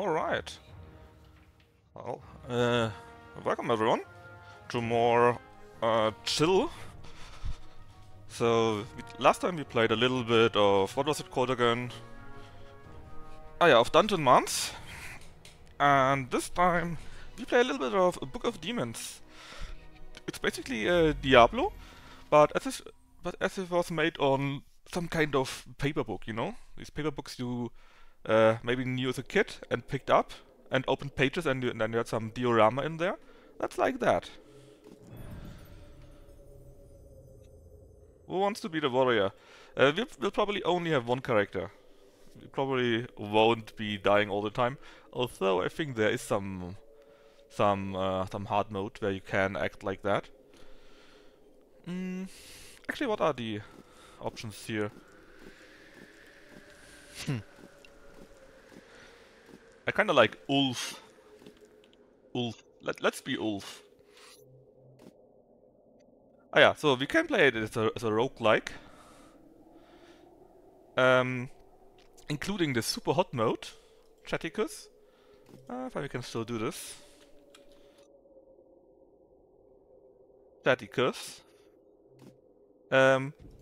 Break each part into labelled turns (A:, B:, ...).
A: Alright. Well, welcome everyone to more chill. So, last time we played a little bit of, what was it called again? Ah yeah, of Dungeon Months. And this time we play a little bit of Book of Demons. It's basically Diablo, but as it was made on some kind of paper book, you know? These paper books you maybe knew as a kid and picked up and opened pages and then you had some diorama in there. That's like that. Who wants to be the warrior? We'll probably only have one character. We probably won't be dying all the time. Although I think there is some hard mode where you can act like that. Actually, what are the options here? I kind of like Ulf. Ulf. Let's be Ulf. Ah yeah, so we can play it as a roguelike. Including the super hot mode, Chaticus. If we can still do this. Chaticus.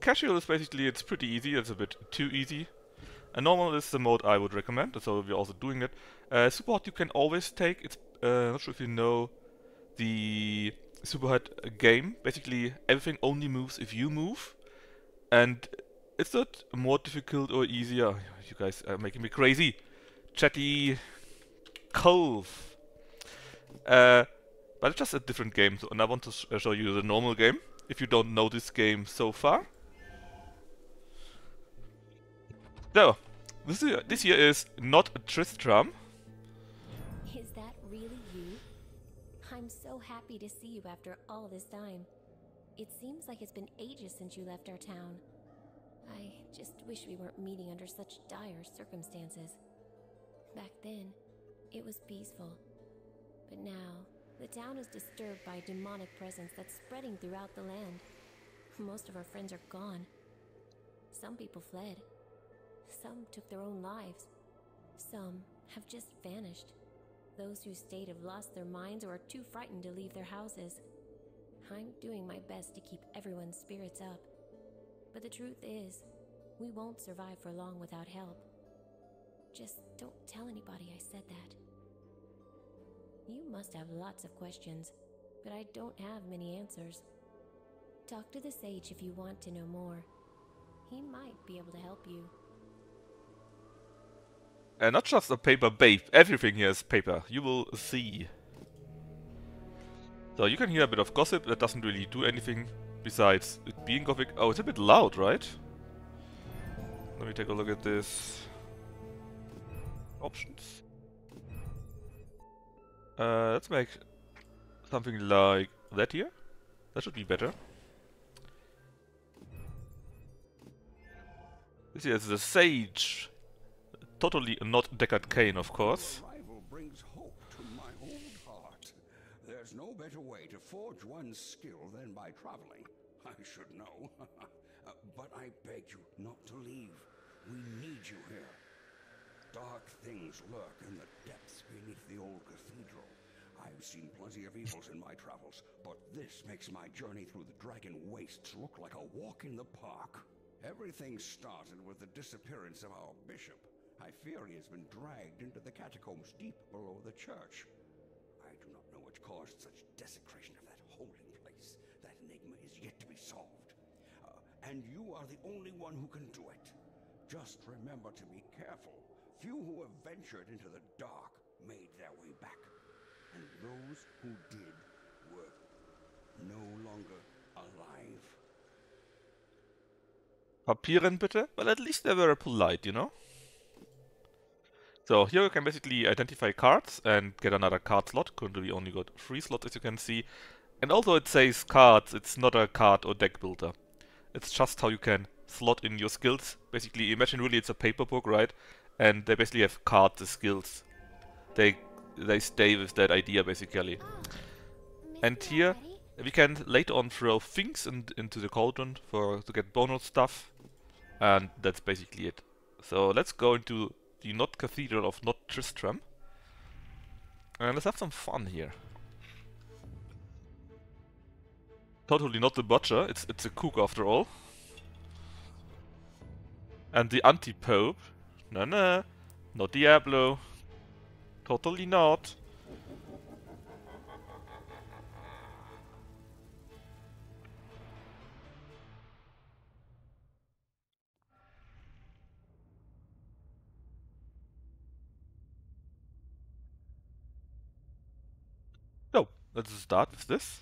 A: Casual is basically, it's pretty easy, it's a bit too easy. And normal is the mode I would recommend, so we're also doing it. Super hot you can always take, it's not sure if you know the super hot game. Basically everything only moves if you move. And it's not more difficult or easier. You guys are making me crazy. Chatty Cove. But it's just a different game, and I want to show you the normal game, if you don't know this game so far. So, this here is not Tristram.
B: Is that really you? I'm so happy to see you after all this time. It seems like it's been ages since you left our town. I just wish we weren't meeting under such dire circumstances. Back then, it was peaceful. But now, the town is disturbed by a demonic presence that's spreading throughout the land. Most of our friends are gone. Some people fled. Some took their own lives. Some have just vanished. Those who stayed have lost their minds or are too frightened to leave their houses. I'm doing my best to keep everyone's spirits up. But the truth is, we won't survive for long without help. Just don't tell anybody I said that. You must have lots of questions, but I don't have many answers. Talk to the sage if you want to know more. He might be able to help you.
A: Not just a paper babe, everything here is paper. You will see. So you can hear a bit of gossip that doesn't really do anything besides it being gothic. Oh, it's a bit loud, right? Let me take a look at this. Options. Let's make something like that here. That should be better. This here is the sage. Totally not Deckard Cain, of course.
C: Arrival brings hope to my old heart. There's no better way to forge one's skill than by traveling. I should know. But I beg you not to leave. We need you here. Dark things lurk in the depths beneath the old cathedral. I've seen plenty of evils in my travels, but this makes my journey through the Dragon Wastes look like a walk in the park. Everything started with the disappearance of our bishop. I fear he has been dragged into the catacombs deep below the church. I do not know what caused such desecration of that holy place. That enigma is yet to be solved. And you are the only one who can do it. Just remember to be careful. Few who have ventured into the dark made their way back. And those who did were no longer alive.
A: Papieren bitte? Well, at least they were polite, you know? So here you can basically identify cards and get another card slot. Currently we only got 3 slots, as you can see. And although it says cards, it's not a card or deck builder. It's just how you can slot in your skills. Basically, imagine really it's a paper book, right? And they basically have cards as skills. They stay with that idea, basically. And here we can later on throw things into the cauldron to get bonus stuff. And that's basically it. So let's go into the Not Cathedral of Not Tristram. And let's have some fun here. Totally not the butcher, it's a cook after all. And the anti-pope. No, no, not Diablo. Totally not. So, let's start with this.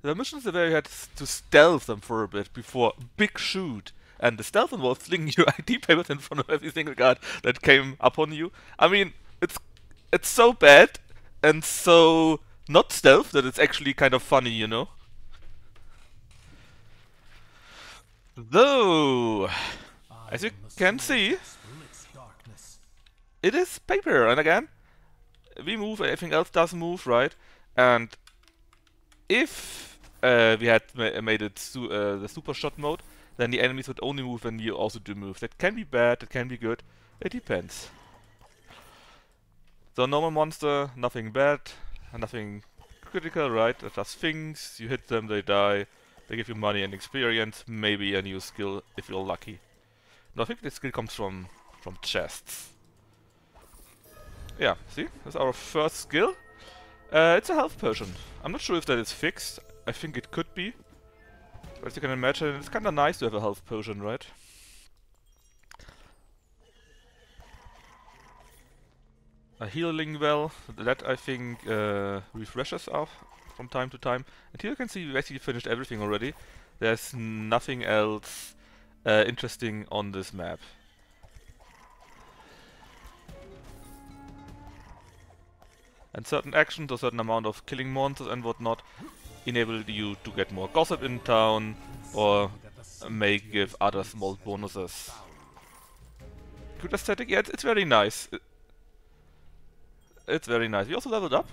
A: The mission is where you had to stealth them for a bit before big shoot. And the stealth involves slinging your ID papers in front of every single guard that came upon you. I mean, it's so bad and so not stealth that it's actually kind of funny, you know? Though, as you can see, it is paper, and again, we move, everything else does move, right? And if we had made it the super shot mode, then the enemies would only move when you also do moves. That can be bad, that can be good, it depends. So normal monster, nothing bad, nothing critical, right? It's just things, you hit them, they die, they give you money and experience, maybe a new skill if you're lucky. No, I think this skill comes from chests. Yeah, see? That's our first skill. It's a health potion. I'm not sure if that is fixed. I think it could be. But as you can imagine, it's kinda nice to have a health potion, right? A healing well, that I think refreshes off from time to time. And here you can see we basically finished everything already. There's nothing else interesting on this map. And certain actions or certain amount of killing monsters and whatnot enable you to get more gossip in town or may give other small bonuses. Good aesthetic, yeah, it's very nice. It's very nice. We also leveled up.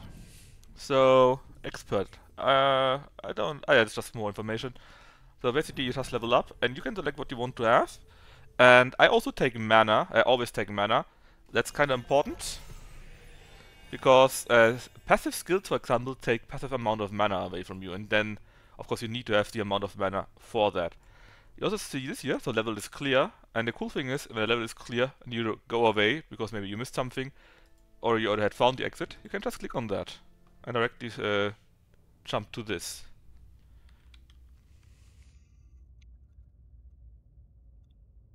A: So, expert. I don't... yeah, it's just more information. So basically you just level up and you can select what you want to have. And I also take mana. I always take mana. That's kind of important. Because passive skills, for example, take passive amount of mana away from you. And then, of course, you need to have the amount of mana for that. You also see this here, so level is clear. And the cool thing is, when the level is clear and you go away, because maybe you missed something, or you already had found the exit, you can just click on that and directly jump to this.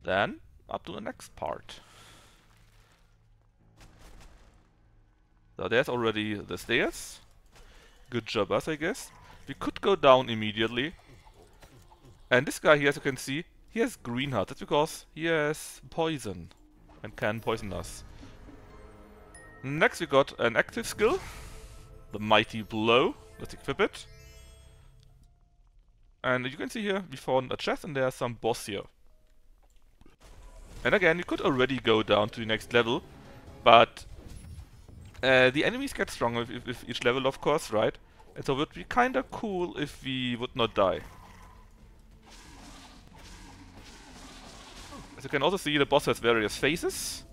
A: Then, up to the next part. So there's already the stairs. Good job us, I guess. We could go down immediately. And this guy here, as you can see, he has green heart. That's because he has poison and can poison us. Next we got an active skill. The Mighty Blow. Let's equip it. And you can see here, we found a chest and there's some boss here. And again, you could already go down to the next level, but the enemies get stronger with each level, of course, right? And so it would be kinda cool if we would not die. As you can also see, the boss has various phases.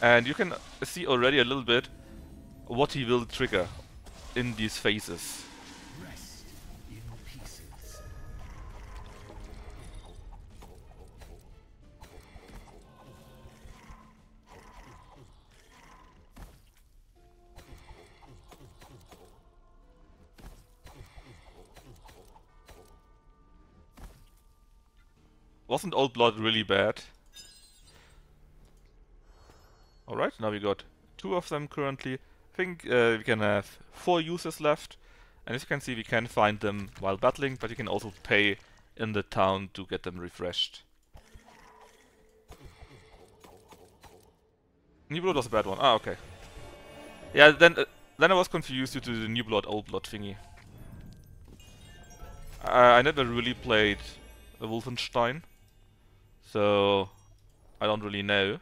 A: And you can see already a little bit what he will trigger in these phases. Wasn't Old Blood really bad? Alright, now we got 2 of them currently. I think we can have 4 users left. And as you can see, we can find them while battling, but you can also pay in the town to get them refreshed. New Blood was a bad one. Ah, okay. Yeah, then I was confused due to the New Blood, Old Blood thingy. I never really played Wolfenstein, so I don't really know.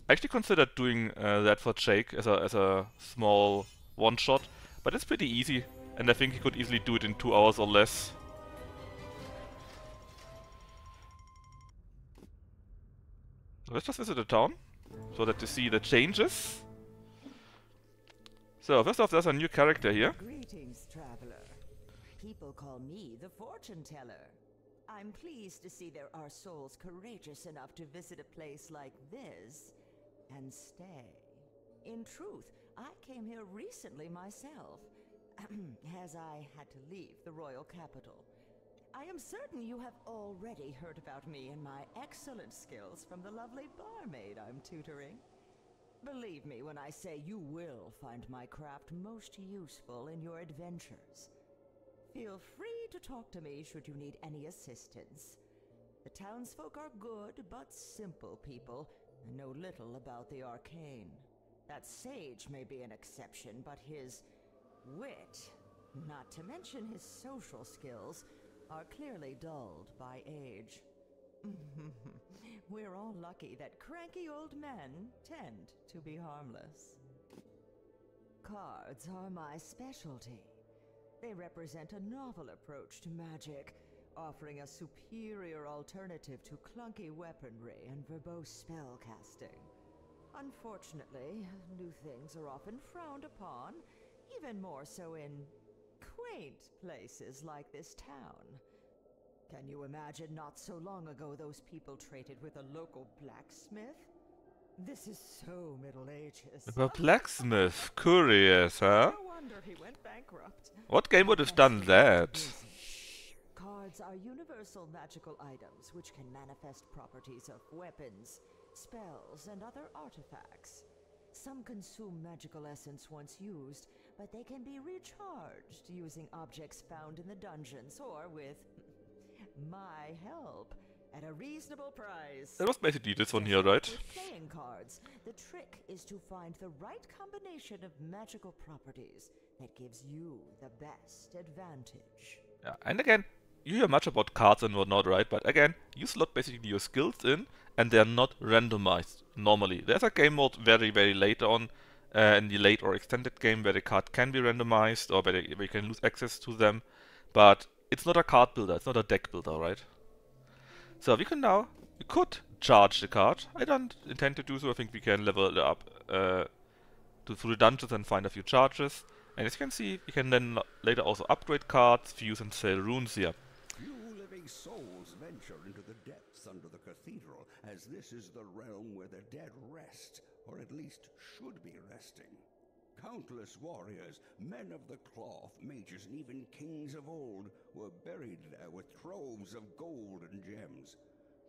A: I actually considered doing that for Jake as a small one-shot, but it's pretty easy, and I think he could easily do it in 2 hours or less. Let's just visit the town. so that you see the changes. So first off, there's a new character here.
D: Greetings, traveler. People call me the fortune teller. I'm pleased to see there are souls courageous enough to visit a place like this and stay. In truth, I came here recently myself, as I had to leave the royal capital. I am certain you have already heard about me and my excellent skills from the lovely barmaid I'm tutoring. Believe me when I say you will find my craft most useful in your adventures. Feel free to talk to me should you need any assistance. The townsfolk are good but simple people and know little about the arcane. That sage may be an exception, but his wit, not to mention his social skills, are clearly dulled by age. We're all lucky that cranky old men tend to be harmless. Cards are my specialty. They represent a novel approach to magic, offering a superior alternative to clunky weaponry and verbose spellcasting. Unfortunately, new things are often frowned upon, even more so in quaint places like this town. Can you imagine not so long ago those people traded with a local blacksmith? This is so Middle Ages.
A: A blacksmith, curious, huh?
D: No wonder he went bankrupt.
A: What game would have done that?
D: Cards are universal magical items which can manifest properties of weapons, spells, and other artifacts. Some consume magical essence once used, but they can be recharged using objects found in the dungeons or with my help at a reasonable price.
A: That was basically this one here, right?
D: With playing cards, the trick is to find the right combination of magical properties that gives you the best advantage.
A: Yeah, and again, you hear much about cards and whatnot, right? But again, you slot basically your skills in, and they are not randomized normally. There's a game mode very later on, in the late or extended game, where the card can be randomized, or where you can lose access to them. But it's not a card builder, it's not a deck builder, right? So we could charge the card. I don't intend to do so. I think we can level it up through the dungeons and find a few charges. And as you can see, we can then later also upgrade cards, fuse and sell runes here.
C: Few living souls venture into the depths under the cathedral, as this is the realm where the dead rest, or at least should be resting. Countless warriors, men of the cloth, mages, and even kings of old were buried there with troves of gold and gems.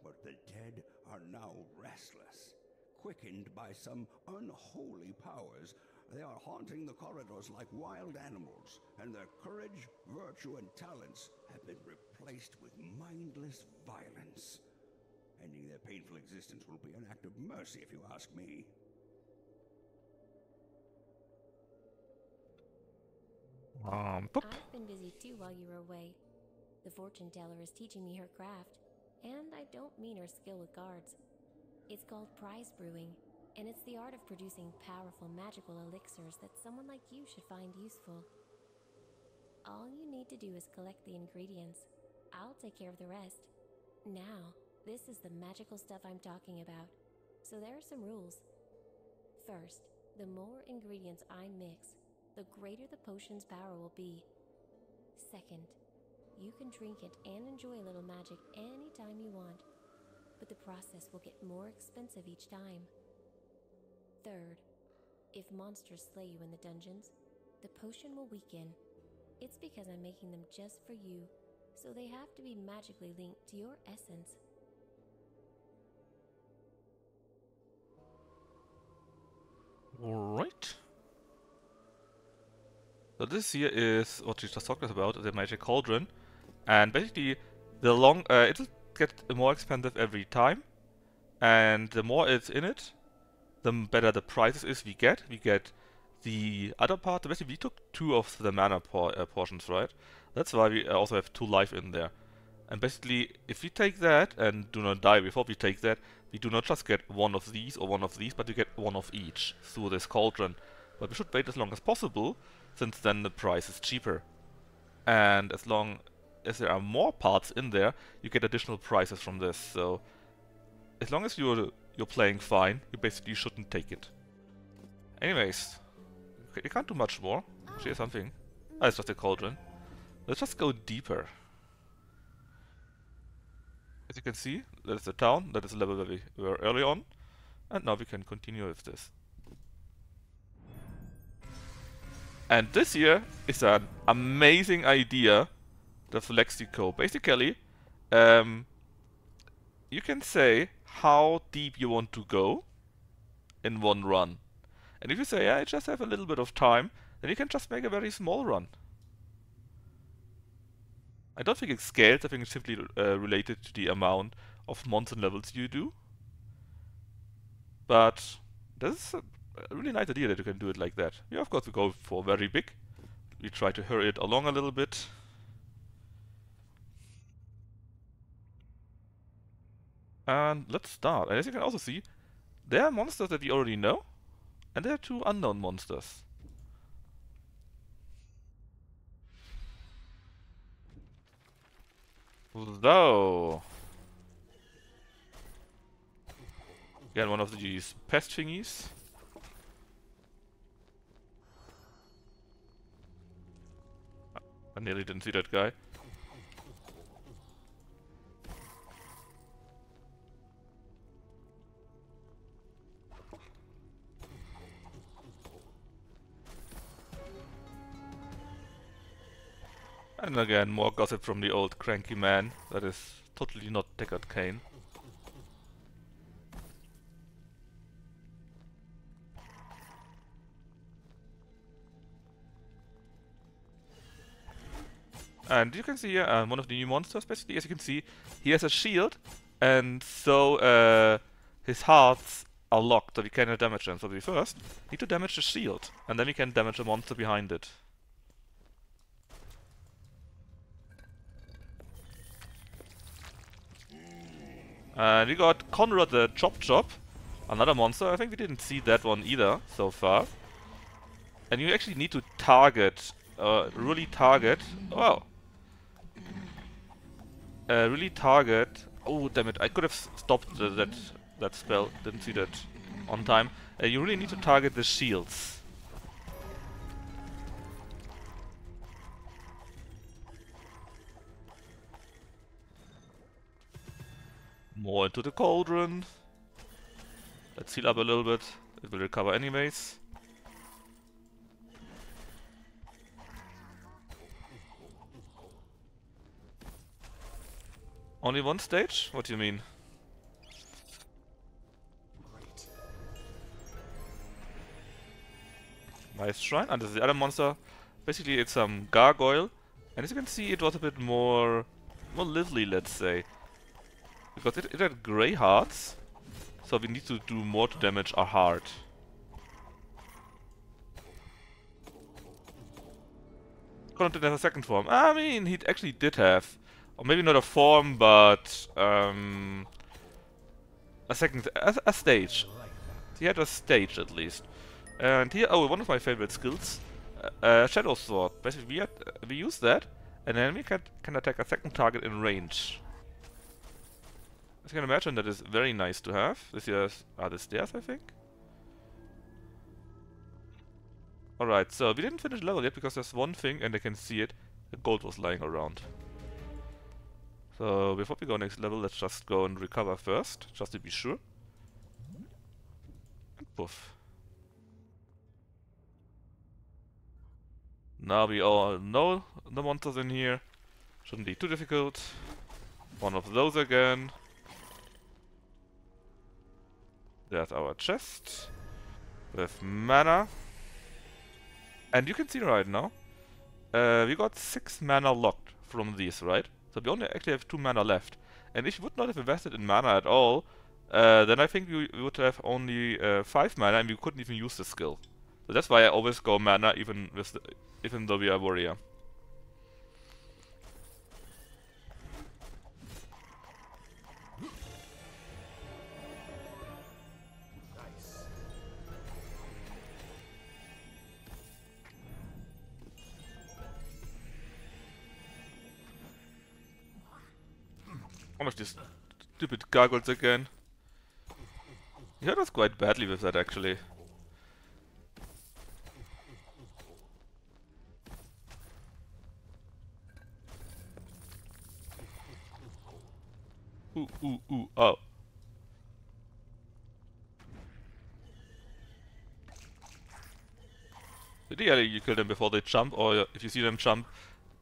C: But the dead are now restless. Quickened by some unholy powers, they are haunting the corridors like wild animals, and their courage, virtue, and talents have been replaced with mindless violence. Ending their painful existence will be an act of mercy, if you ask me.
A: Boop.
B: I've been busy too while you were away. The fortune teller is teaching me her craft, and I don't mean her skill with cards. It's called prize brewing, and it's the art of producing powerful magical elixirs that someone like you should find useful. All you need to do is collect the ingredients. I'll take care of the rest. Now, this is the magical stuff I'm talking about, so there are some rules. First, the more ingredients I mix, the greater the potion's power will be. Second, you can drink it and enjoy a little magic anytime you want, but the process will get more expensive each time. Third, if monsters slay you in the dungeons, the potion will weaken. It's because I'm making them just for you, so they have to be magically linked to your essence.
A: Alright. So this here is what she just talked about, the magic cauldron. And basically, it'll get more expensive every time. And the more it's in it, the better the prices is we get. We get the other part. Basically, we took 2 of the mana portions, right? That's why we also have 2 life in there. And basically, if we take that and do not die before we take that, we do not just get 1 of these or 1 of these, but we get 1 of each through this cauldron. But we should wait as long as possible, since then the price is cheaper. And as long as there are more parts in there, you get additional prices from this. So as long as you you're playing fine. You basically shouldn't take it. Anyways, okay, you can't do much more. Actually, here's something. Ah, it's just a cauldron. Let's just go deeper. As you can see, that is the town. That is the level where we were early on. And now we can continue with this. And this here is an amazing idea, the Flexico. Basically, you can say how deep you want to go in one run. And if you say, I just have a little bit of time, then you can just make a very small run. I don't think it's scaled, I think it's simply related to the amount of monster levels you do. But this is a really nice idea that you can do it like that. Yeah, of course we go for very big. We try to hurry it along a little bit. And let's start. And as you can also see, there are monsters that we already know, and there are 2 unknown monsters. So, again, one of these pest thingies. I nearly didn't see that guy. And again, more gossip from the old cranky man. That is totally not Deckard Cain. And you can see here one of the new monsters, basically, as you can see, he has a shield, and so his hearts are locked, so we cannot damage them. So we first need to damage the shield, and then we can damage the monster behind it. And we got Conrad the Chop Chop, another monster. I think we didn't see that one either so far. And you actually need to target, really target. Oh, really target. Oh damn it! I could have stopped that spell. Didn't see that on time. You really need to target the shields. More into the cauldron. Let's heal up a little bit. It will recover anyways. Only one stage? What do you mean? Nice shrine. And this is the other monster. Basically it's some gargoyle. And as you can see, it was a bit more lively, let's say. Because it had grey hearts. So we need to do more to damage our heart. Conrad didn't have a second form. I mean, he actually did have. Or maybe not a form, but a stage. He had a stage at least. And here, oh, one of my favorite skills, Shadow Sword. Basically, we use that, and then we can attack a second target in range. As you can imagine, that is very nice to have. This here are the stairs, I think. Alright, so we didn't finish the level yet because there's one thing, and I can see it. The gold was lying around. So before we go next level, let's just go and recover first, just to be sure. And poof. Now we all know the monsters in here. Shouldn't be too difficult. One of those again. There's our chest. With mana. And you can see right now, we got 6 mana locked from these, right? So we only actually have 2 mana left. And if you would not have invested in mana at all, then I think we would have only 5 mana and we couldn't even use the skill. So that's why I always go mana even though we are warrior. One of these stupid gargoyles again. He hurt us quite badly with that, actually. Ooh, ooh, ooh, oh. Ideally, you kill them before they jump, or if you see them jump,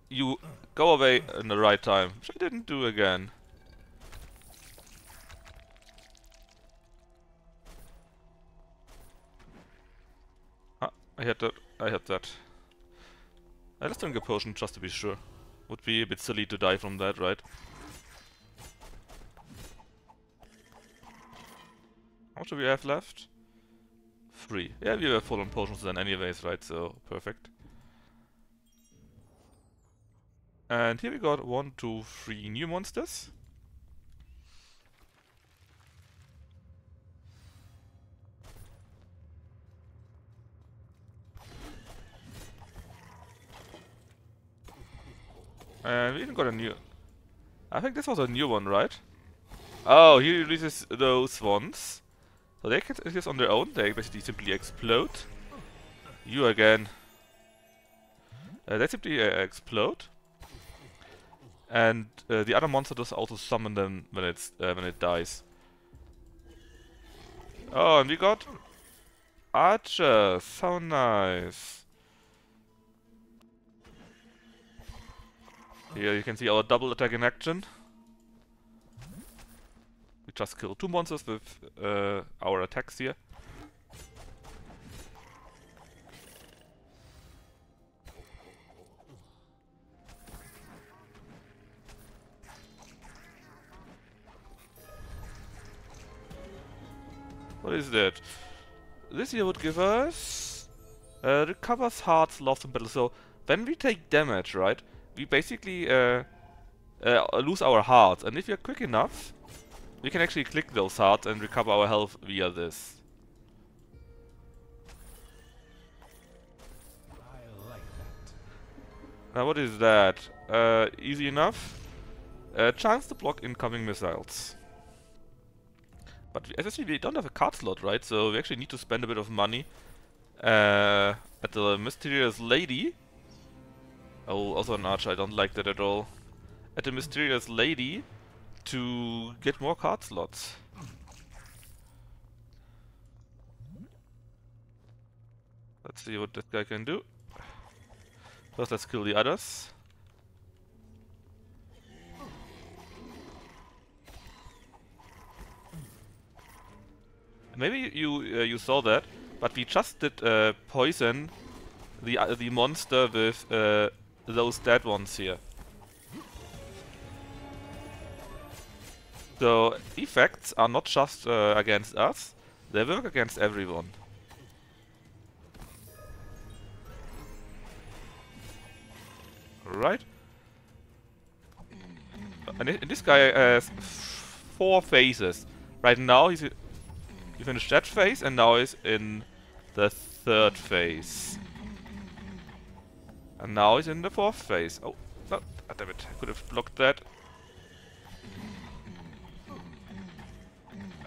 A: you go away in the right time, which I didn't do again. Ah, I had that. I had that. Let's drink a potion just to be sure. Would be a bit silly to die from that, right? How much do we have left? 3. Yeah, we were full on potions then anyways, right? So, perfect. And here we got 1, 2, 3 new monsters. And we even got a new... I think this was a new one, right? Oh, he releases those ones. So they can exist on their own, they basically simply explode. You again. They simply explode. And the other monster does also summon them when it dies. Oh, and we got archers. How nice. Here you can see our double attack in action. We just killed 2 monsters with our attacks here. What is that? This here would give us... recovers hearts lost in battle. So, when we take damage, right, we basically lose our hearts. And if you're quick enough, we can actually click those hearts and recover our health via this.
E: I like that.
A: Now what is that? Easy enough. Chance to block incoming missiles. But as I see, we don't have a card slot, right? So we actually need to spend a bit of money at the mysterious lady. Oh, also an archer. I don't like that at all. At the mysterious lady to get more card slots. Let's see what this guy can do. First, let's kill the others. Maybe you saw that, but we just did poison the monster with those dead ones here. So effects are not just against us; they work against everyone. Right? And this guy has 4 phases. Right now he finished that phase, and now he's in the 3rd phase. And now he's in the 4th phase. Oh, no, damn it, I could have blocked that.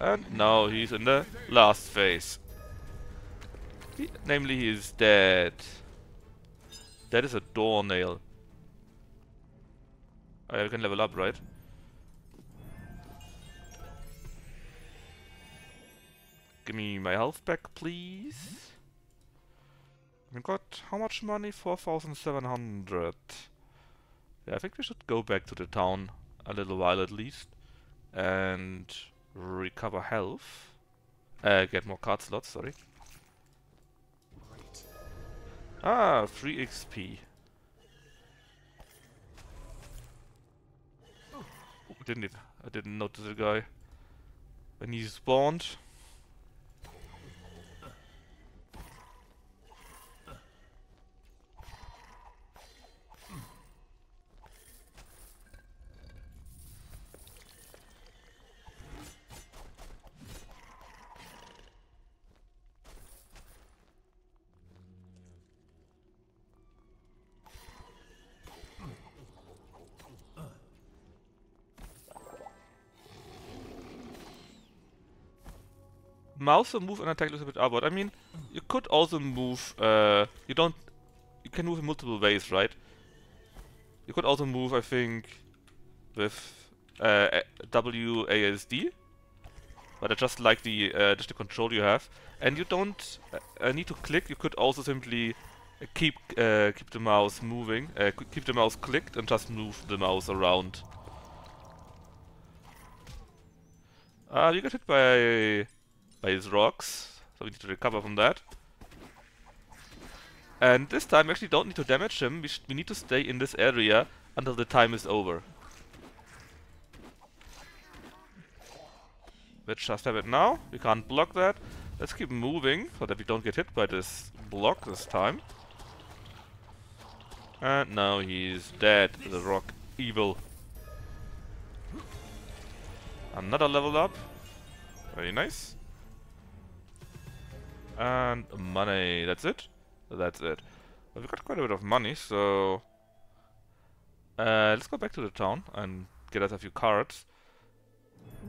A: And now he's in the last phase. Namely, he is dead. That is a doornail. Oh, yeah, we can level up, right? Give me my health back, please. We got how much money? 4,700. Yeah, I think we should go back to the town a little while at least. And recover health. Get more card slots, sorry. Ah, free XP. I didn't notice the guy when he spawned. mouse or move and attack looks a bit upward. I mean, you could also move, you can move in multiple ways, right? You could also move, I think, with WASD, but I just like just the control you have. And you don't need to click, you could also simply keep the mouse moving, keep the mouse clicked and just move the mouse around. We got hit by his rocks, so we need to recover from that. And this time we actually don't need to damage him, we need to stay in this area until the time is over. Let's just have it now, we can't block that. Let's keep moving, so that we don't get hit by this block this time. And now he's dead, the rock evil. Another level up. Very nice. And money, that's it? That's it. Well, we got quite a bit of money, so... let's go back to the town and get us a few cards.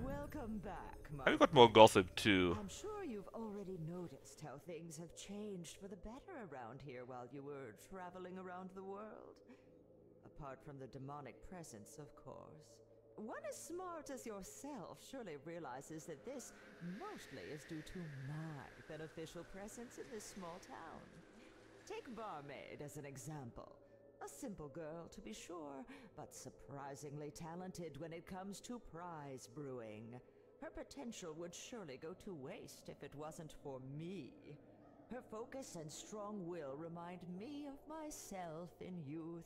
D: Welcome back,
A: And we got more gossip too.
D: I'm sure you've already noticed how things have changed for the better around here while you were traveling around the world. Apart from the demonic presence, of course. One as smart as yourself surely realizes that this mostly is due to my beneficial presence in this small town. Take Barmaid as an example. A simple girl, to be sure, but surprisingly talented when it comes to prize brewing. Her potential would surely go to waste if it wasn't for me. Her focus and strong will remind me of myself in youth.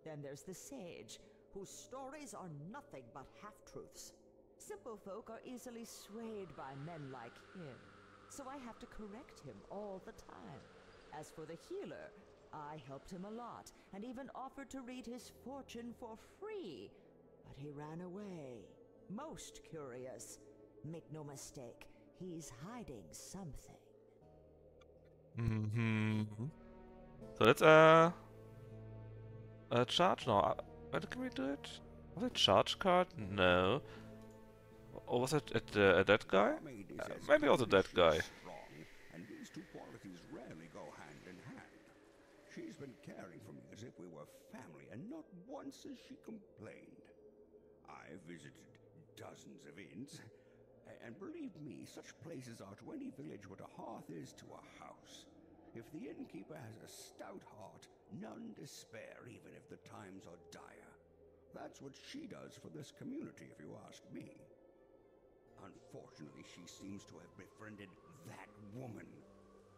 D: Then there's the sage, whose stories are nothing but half-truths. Simple folk are easily swayed by men like him, so I have to correct him all the time. As for the healer, I helped him a lot, and even offered to read his fortune for free, but he ran away. Most curious. Make no mistake, he's hiding something.
A: So let's charge now. When can we do it? Was it charge card? No. Or was it at that guy? Maybe also that guy.
C: Strong, and these two qualities rarely go hand in hand. She's been caring for me as if we were family, and not once has she complained. I've visited dozens of inns, and believe me, such places are to any village what a hearth is to a house. If the innkeeper has a stout heart, none despair even if the times are dire. That's what she does for this community, if you ask me. Unfortunately, she seems to have befriended that woman,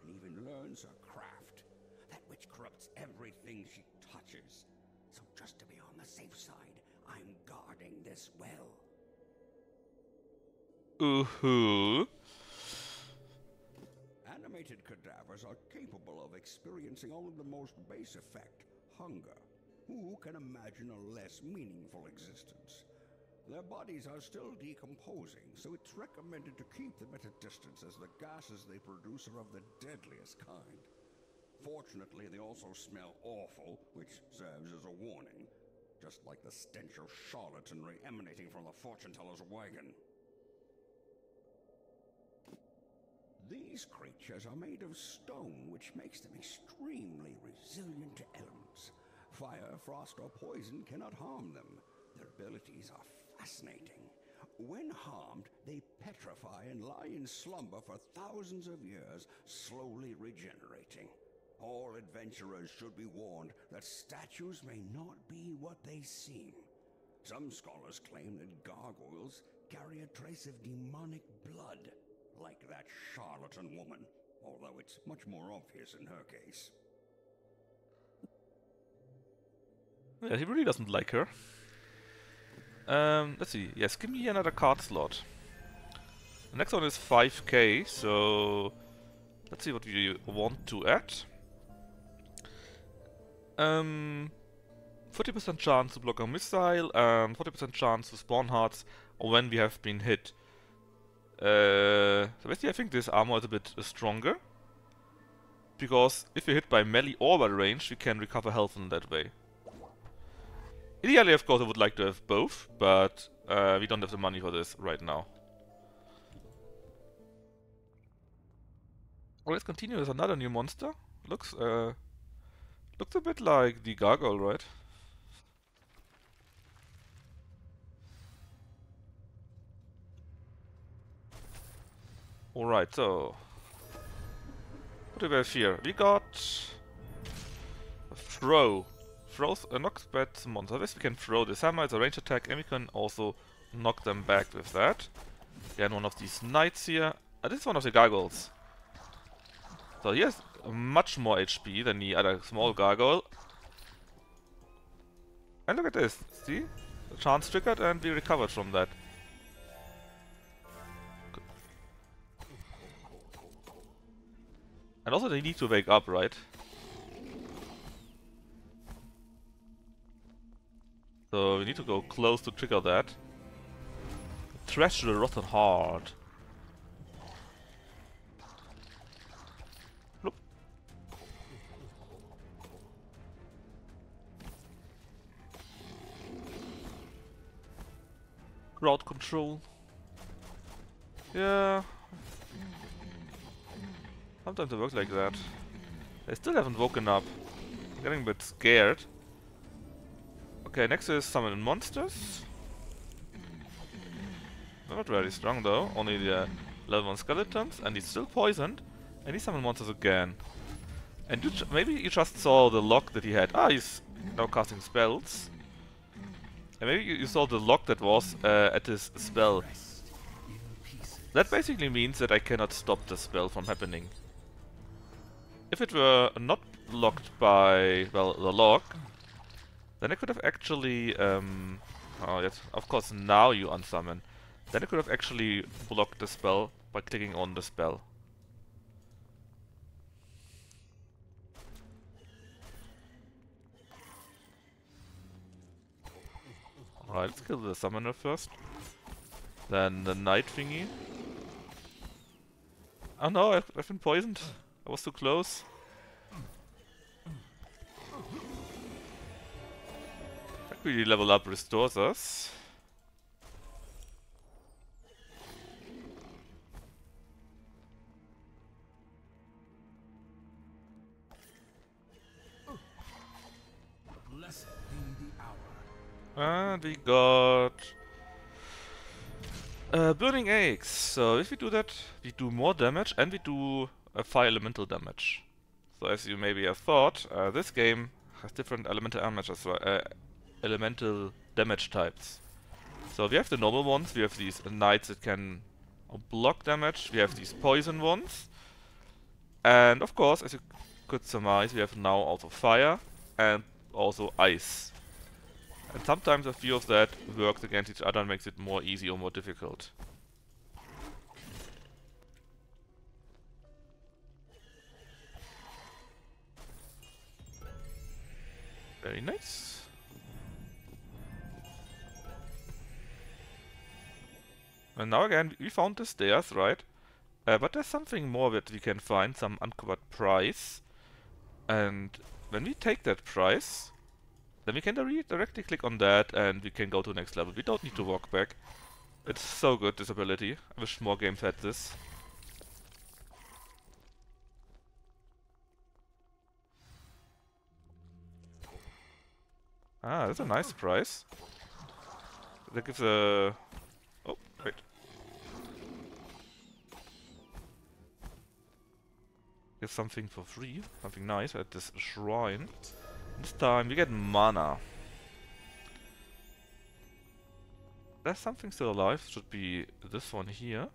C: and even learns her craft, that which corrupts everything she touches. So just to be on the safe side, I'm guarding this well.
A: Ooh-hoo.
C: Animated cadavers are capable of experiencing only the most base effect, hunger. Who can imagine a less meaningful existence? Their bodies are still decomposing, so it's recommended to keep them at a distance as the gases they produce are of the deadliest kind. Fortunately, they also smell awful, which serves as a warning, just like the stench of charlatanry emanating from the fortune-teller's wagon. These creatures are made of stone, which makes them extremely resilient to elements. Fire, frost, or poison cannot harm them. Their abilities are fascinating. When harmed, they petrify and lie in slumber for thousands of years, slowly regenerating. All adventurers should be warned that statues may not be what they seem. Some scholars claim that gargoyles carry a trace of demonic blood, like that charlatan woman, although it's much more obvious in her case.
A: Yeah, he really doesn't like her. Let's see. Yes, give me another card slot. The next one is 5k, so let's see what we want to add. 40% chance to block a missile, 40% chance to spawn hearts when we have been hit. So basically I think this armor is a bit stronger, because if we're hit by melee or by range, we can recover health in that way. Ideally, of course, I would like to have both, but we don't have the money for this right now. let's continue with another new monster. Looks looks a bit like the gargoyle, right? Alright, so what do we have here? We got a throw. Throws knocks back the monster. This we can throw this hammer, it's a range attack, and we can also knock them back with that. Again, one of these knights here. This is one of the gargoyles. So he has much more HP than the other small gargoyle. And look at this, see? The chance triggered and we recovered from that. And also they need to wake up, right? So we need to go close to trigger that. Thresh the rotten heart. Bloop. Crowd control. Yeah. Sometimes it works like that. They still haven't woken up. I'm getting a bit scared. Okay, next is summon monsters. Not very strong though, only the level 1 skeletons, and he's still poisoned. And he summon monsters again. And you maybe you just saw the lock that he had. Ah, he's now casting spells. And maybe you saw the lock that was at his spell. That basically means that I cannot stop the spell from happening. If it were not locked by, well, the lock, then I could have actually, oh yes, of course now you unsummon. Then I could have actually blocked the spell by clicking on the spell. Alright, let's kill the summoner first. Then the knight thingy. Oh no, I've been poisoned. I was too close. That really level up restores us.
E: Blessed be the hour.
A: And we got burning eggs. So if we do that, we do more damage and we do fire elemental damage. So as you maybe have thought, this game has different elemental damage as well, elemental damage types. So we have the normal ones. We have these knights that can block damage. We have these poison ones, and of course, as you could surmise, we have now also fire and also ice. And sometimes a few of that works against each other and makes it more easy or more difficult. Very nice. And now again, we found the stairs, right? But there's something more that we can find, some uncovered prize. And when we take that prize, then we can directly click on that and we can go to the next level. We don't need to walk back. It's so good, this ability. I wish more games had this. Ah, that's a nice prize. That gives a... Oh, wait. Gives something for free. Something nice at this shrine. This time we get mana. There's something still alive. Should be this one here.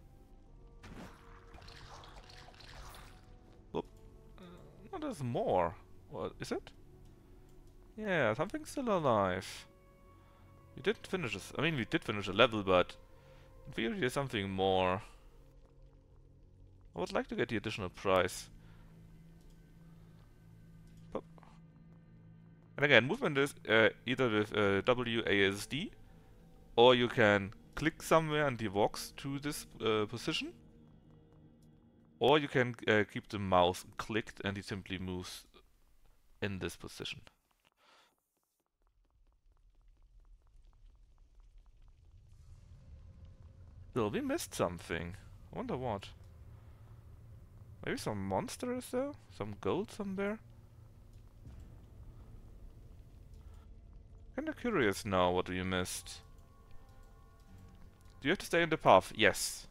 A: Oh, no, there's more. What is it? Yeah, something's still alive. We didn't finish this. I mean, we did finish a level, but in theory there's something more. I would like to get the additional prize. Oh. And again, movement is either with WASD, or you can click somewhere and he walks to this position, or you can keep the mouse clicked and he simply moves in this position. Still, we missed something. I wonder what. Maybe some monster is there? Some gold somewhere? Kinda curious now what we missed. Do you have to stay in the path? Yes.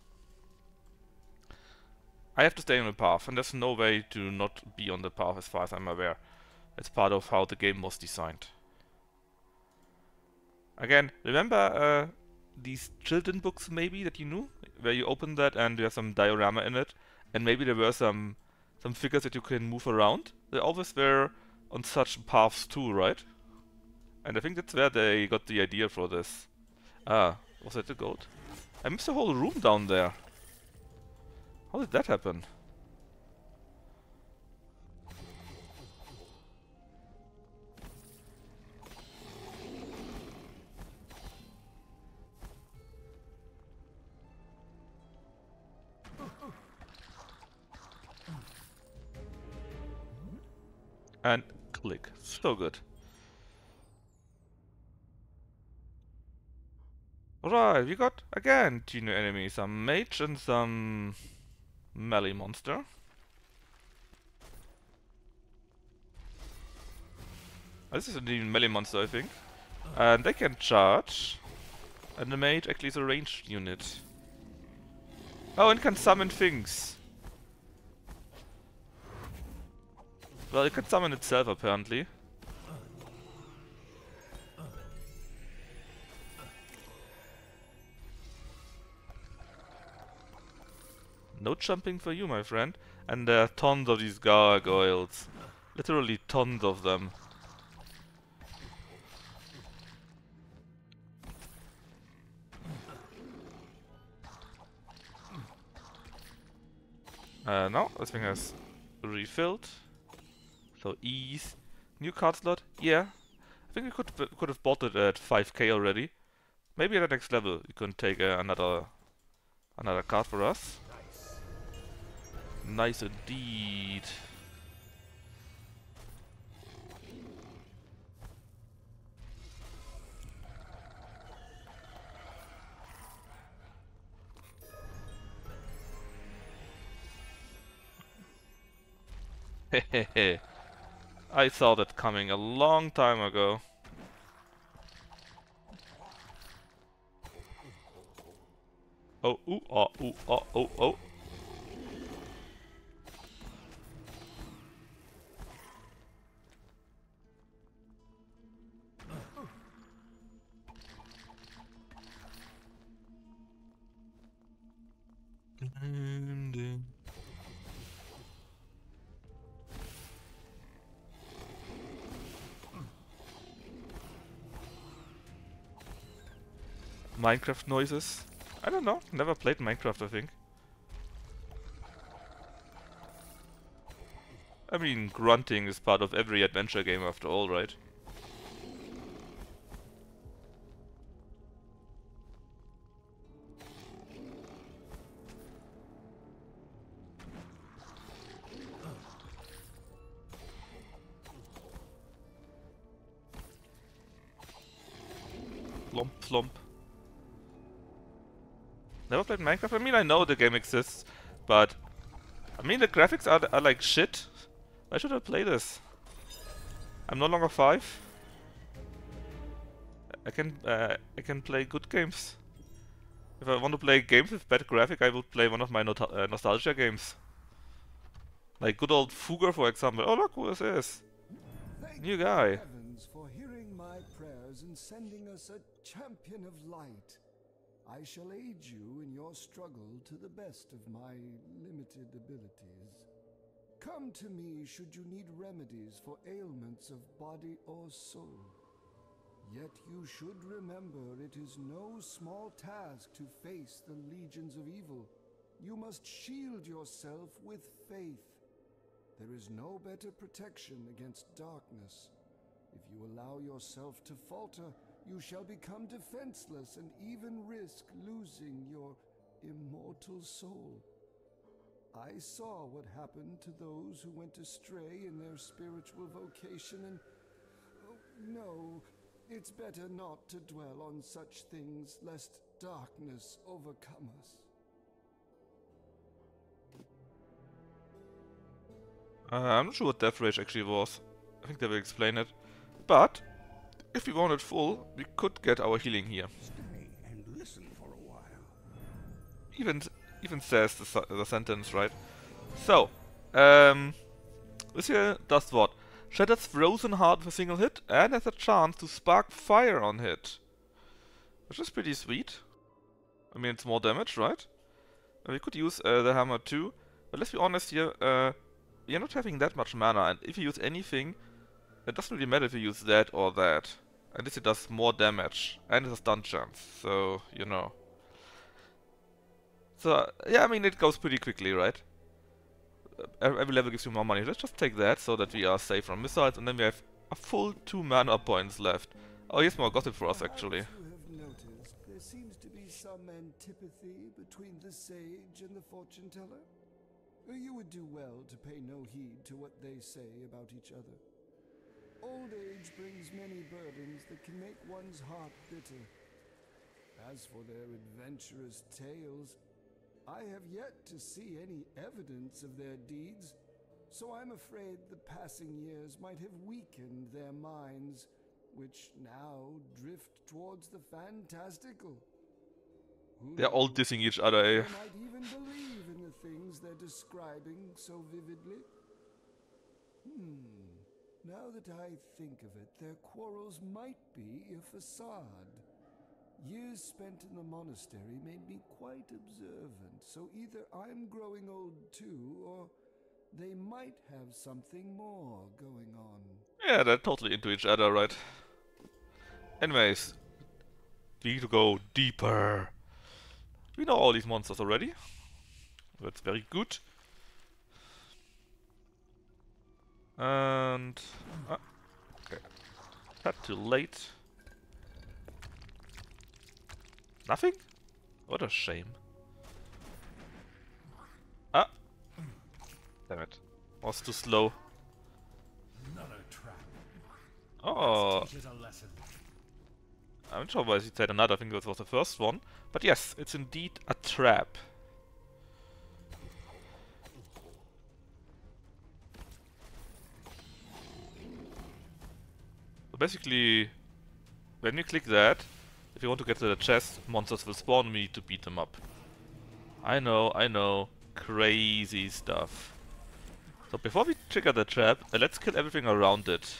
A: I have to stay on the path, and there's no way to not be on the path as far as I'm aware. It's part of how the game was designed. Again, remember these children books maybe that you knew? Where you open that and there's some diorama in it, and maybe there were some figures that you can move around? They always were on such paths too, right? And I think that's where they got the idea for this. Ah, was that the goat? I missed the whole room down there. How did that happen? And click. So good. Alright, we got, again, 2 new enemies. Some mage and some melee monster. This is a new melee monster, I think. And they can charge. And the mage actually is a ranged unit. Oh, and can summon things. Well, it can summon itself, apparently. No jumping for you, my friend. And there are tons of these gargoyles. Literally tons of them. Now, this thing has refilled. So ease. New card slot? Yeah. I think we could have bought it at 5k already. Maybe at the next level you can take another card for us. Nice indeed. Hehehe. I saw that coming a long time ago. Oh, ooh, oh, ooh, oh, oh, oh. Minecraft noises? I don't know. Never played Minecraft, I think. I mean, grunting is part of every adventure game after all, right? Plump, plump. Never played Minecraft? I mean, I know the game exists, but... I mean, the graphics are like shit. Why should I play this? I'm no longer 5. I can play good games. If I want to play games with bad graphic, I would play one of my nostalgia games. Like good old Fugger, for example. Oh look, who is this? New guy.
E: Heavens for hearing my prayers and sending us a champion of light. I shall aid you in your struggle to the best of my limited abilities. Come to me should you need remedies for ailments of body or soul. Yet you should remember it is no small task to face the legions of evil. You must shield yourself with faith. There is no better protection against darkness. If you allow yourself to falter, you shall become defenseless and even risk losing your immortal soul. I saw what happened to those who went astray in their spiritual vocation and... Oh, no, it's better not to dwell on such things lest darkness overcome us.
A: I'm not sure what Death Rage actually was. I think they will explain it. But if we want it full, we could get our healing here.
C: Stay and listen for a while.
A: Even says the sentence, right? So, this here does what? Shatters frozen heart with a single hit and has a chance to spark fire on hit. Which is pretty sweet. I mean, it's more damage, right? And we could use the hammer too. But let's be honest here, we are not having that much mana, and if you use anything, it doesn't really matter if you use that or that. And this it does more damage, and it has stun chance, so, you know. So, yeah, I mean, it goes pretty quickly, right? Every level gives you more money. Let's just take that so that we are safe from missiles, and then we have a full 2 mana points left. Oh, here's more gossip for us, actually.
E: Perhaps you have noticed there seems to be some antipathy between the sage and the fortune teller. You would do well to pay no heed to what they say about each other. Old age brings many burdens that can make one's heart bitter. As for their adventurous tales, I have yet to see any evidence of their deeds, so I'm afraid the passing years might have weakened their minds, which now drift towards the fantastical.
A: They're all dissing each other, eh?
E: They might even believe in the things they're describing so vividly. Now that I think of it, their quarrels might be a facade. Years spent in the monastery made me quite observant, so either I'm growing old too, or they might have something more going on.
A: Yeah, they're totally into each other, right? Anyways, we need to go deeper. We know all these monsters already. That's very good. And... okay. Not too late. Nothing? What a shame. Ah! Damn it. Was too slow.
F: Another trap.
A: Oh!
F: Teach it a lesson.
A: I'm not sure why he said another. I think that was the first one. But yes, it's indeed a trap. So basically, when you click that, if you want to get to the chest, monsters will spawn and we need to beat them up. I know. Crazy stuff. So before we trigger the trap, let's kill everything around it.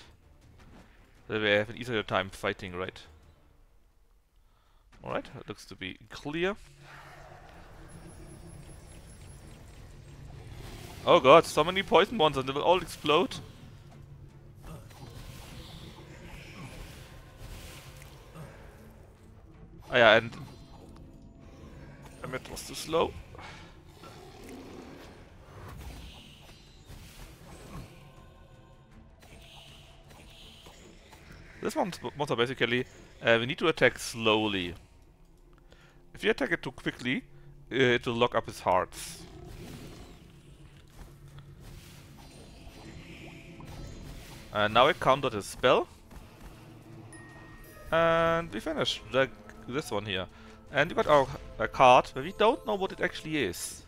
A: That way I have an easier time fighting, right? Alright, that looks to be clear. Oh god, so many poison monsters, they will all explode. Ah yeah, and... it was too slow. This monster basically, we need to attack slowly. If you attack it too quickly, it will lock up his hearts. And now I countered his spell. And we finished this one here. And we got our card, but we don't know what it actually is.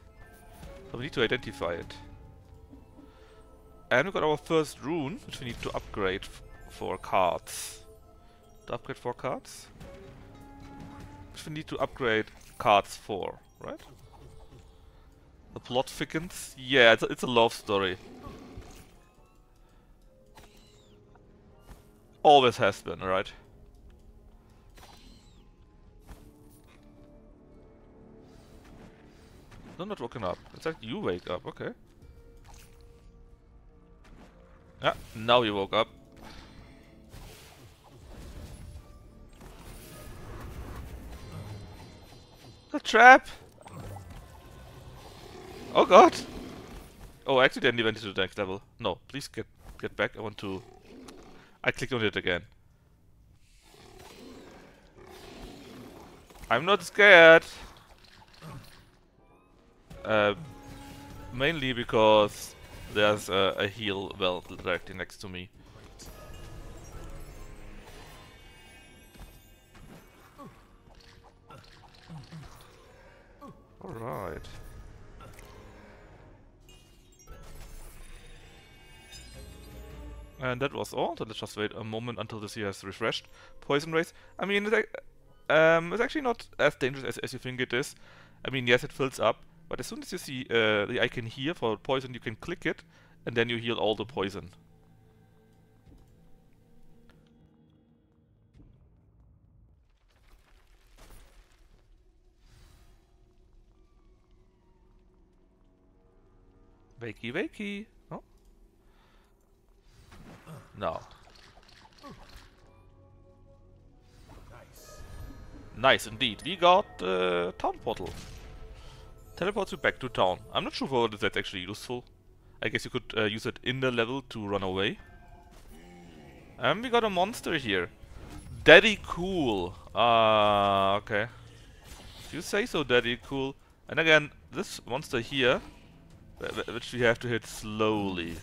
A: So we need to identify it. And we got our first rune, which we need to upgrade for cards. To upgrade 4 cards? Which we need to upgrade cards for, right? The plot thickens? Yeah, it's a love story. Always has been, right? I'm not woken up. It's like you wake up, okay. Yeah, now you woke up. The trap! Oh god! Oh, I accidentally went into the next level. No, please get back. I want to... I clicked on it again. I'm not scared! Mainly because there's a heal well directly next to me. Alright. And that was all. So let's just wait a moment until this here has refreshed. Poison rays. I mean, it's actually not as dangerous as you think it is. I mean, yes, it fills up, but as soon as you see the icon here for poison, you can click it, and then you heal all the poison. Wakey, wakey. Oh. No.
F: Nice.
A: Nice indeed. We got town portal. Teleports you back to town. I'm not sure whether that's actually useful. I guess you could use it in the level to run away. And we got a monster here. Daddy cool. Okay. If you say so, Daddy cool. And again, this monster here, which we have to hit slowly.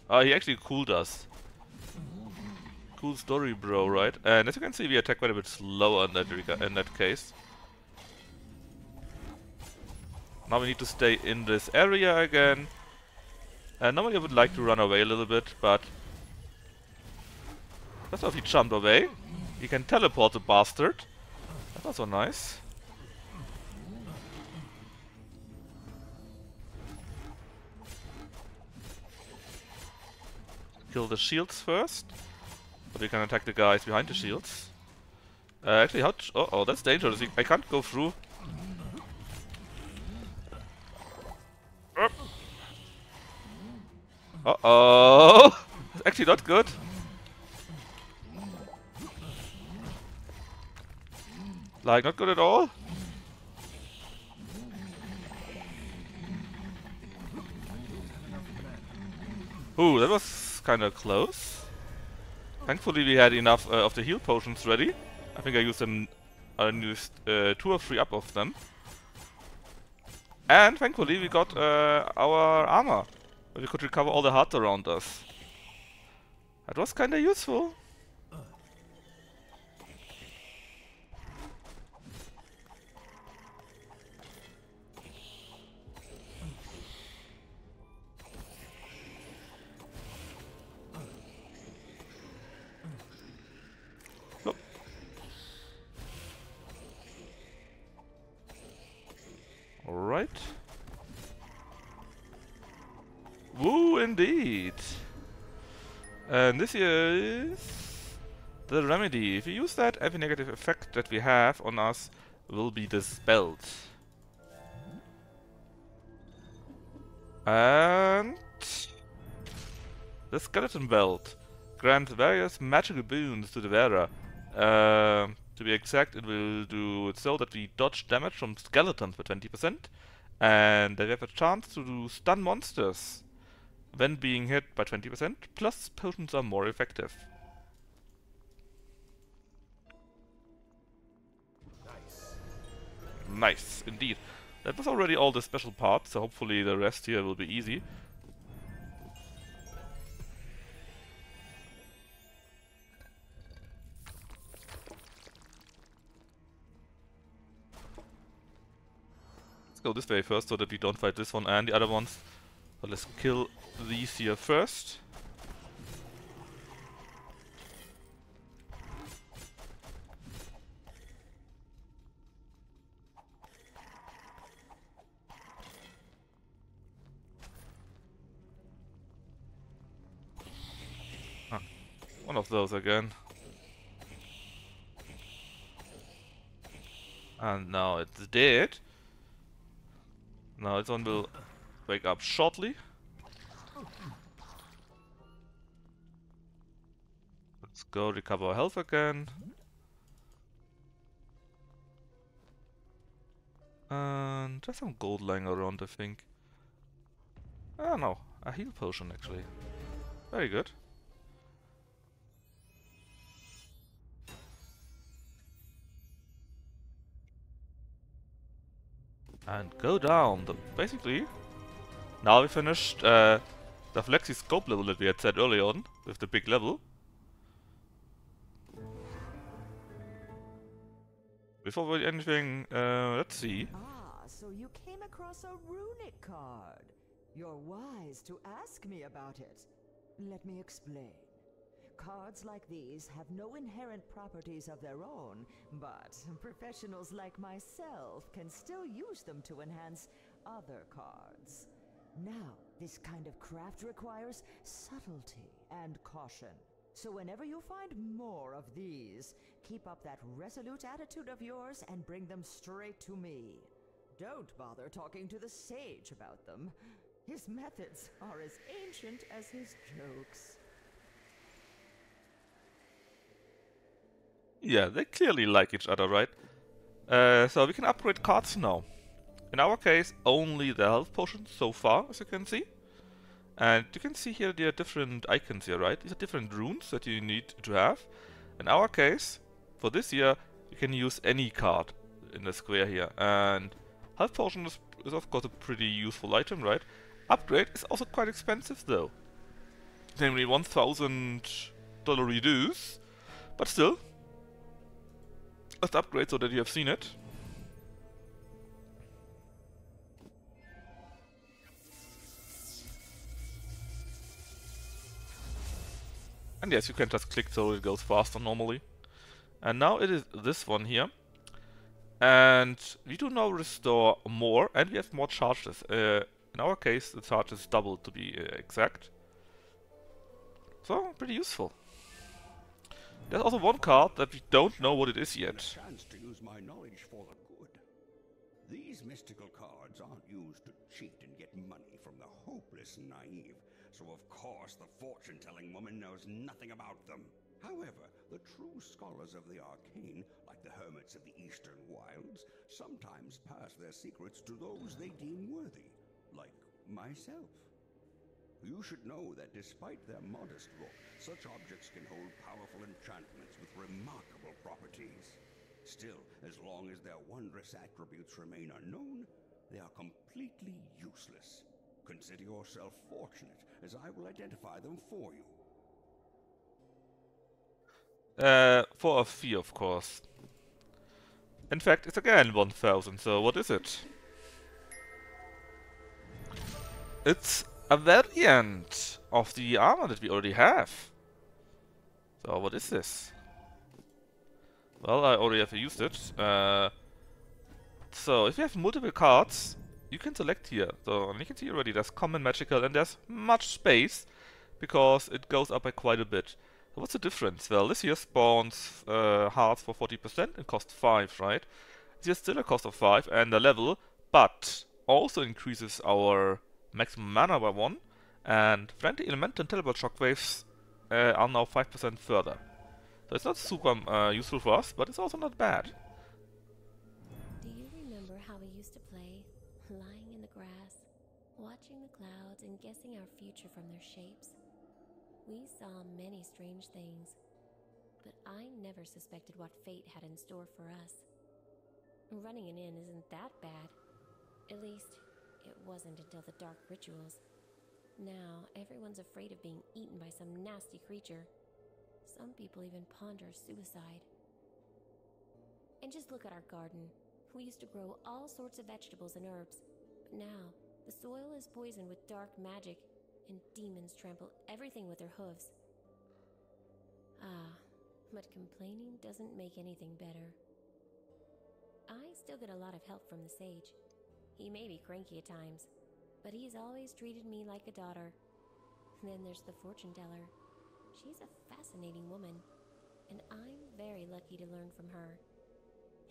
A: He actually cooled us. Cool story, bro, right? And as you can see, we attack quite a bit slower in that case. Now we need to stay in this area again. And normally I would like to run away a little bit, but that's how he jumped away. He can teleport the bastard. That's also nice. Kill the shields first. But we can attack the guys behind the shields. Actually, oh, that's dangerous. I can't go through. Uh-oh! It's actually not good. Like, not good at all. Ooh, that was kinda close. Thankfully we had enough of the heal potions ready. I think I used 2 or 3 up of them. And thankfully we got our armor. We could recover all the hearts around us. That was kinda useful. Oh. Alright. Woo, indeed. And this here is the remedy. If you use that, every negative effect that we have on us will be dispelled. And the skeleton belt grants various magical boons to the wearer. To be exact, it will do it so that we dodge damage from skeletons by 20%, and they have a chance to do stun monsters when being hit by 20%, plus potions are more effective.
F: Nice.
A: Nice, indeed. That was already all the special parts, so hopefully the rest here will be easy. Let's go this way first so that we don't fight this one and the other ones. But let's kill these here first. Ah, one of those again. And now it's dead. Now this one will wake up shortly. Let's go recover our health again. And there's some gold lying around, I think. Ah, no. A heal potion, actually. Very good. And go down. Basically, now we finished the flexi scope level that we had set early on with the big level. Before we do anything, let's see.
D: Ah, so you came across a runic card. You're wise to ask me about it. Let me explain. Cards like these have no inherent properties of their own, but professionals like myself can still use them to enhance other cards. Now, this kind of craft requires subtlety and caution. So whenever you find more of these, keep up that resolute attitude of yours and bring them straight to me. Don't bother talking to the sage about them. His methods are as ancient as his jokes.
A: Yeah, they clearly like each other, right? So we can upgrade cards now. In our case, only the health potions so far, as you can see. And you can see here there are different icons here, right? These are different runes that you need to have. In our case, for this year, you can use any card in the square here. And health potion is of course a pretty useful item, right? Upgrade is also quite expensive though. Namely $1,000 reduce. But still, let's upgrade so that you have seen it. And yes, you can just click so it goes faster normally. And now it is this one here. And we do now restore more, and we have more charges. In our case, the charge is double to be exact. So, pretty useful. There's also one card that we don't know what it is yet.
C: Chance to use my knowledge for the good. These mystical cards aren't used to cheat and get money from the hopeless and naive, so of course the fortune-telling woman knows nothing about them. However, the true scholars of the arcane, like the hermits of the eastern wilds, sometimes pass their secrets to those they deem worthy, like myself. You should know that despite their modest look, such objects can hold powerful enchantments with remarkable properties. Still, as long as their wondrous attributes remain unknown, they are completely useless. Consider yourself fortunate, as I will identify them for you.
A: For a fee, of course. In fact, it's again 1,000, so what is it? It's a variant of the armor that we already have. So what is this? Well, I already have used it. So if you have multiple cards, you can select here. So and you can see already there's common, magical, and there's much space because it goes up by quite a bit. So what's the difference? Well, this here spawns hearts for 40% and costs 5, right? This is still a cost of 5 and a level, but also increases our maximum mana by 1, and friendly elemental and teleport shockwaves are now 5% further. So it's not super useful for us, but it's also not bad.
B: Do you remember how we used to play, lying in the grass, watching the clouds and guessing our future from their shapes? We saw many strange things, but I never suspected what fate had in store for us. Running an inn isn't that bad. At least, it wasn't until the dark rituals. Now, everyone's afraid of being eaten by some nasty creature. Some people even ponder suicide. And just look at our garden. We used to grow all sorts of vegetables and herbs, but now, the soil is poisoned with dark magic, and demons trample everything with their hooves. But complaining doesn't make anything better. I still get a lot of help from the sage. He may be cranky at times, but he's always treated me like a daughter. Then there's the fortune teller. She's a fascinating woman, and I'm very lucky to learn from her.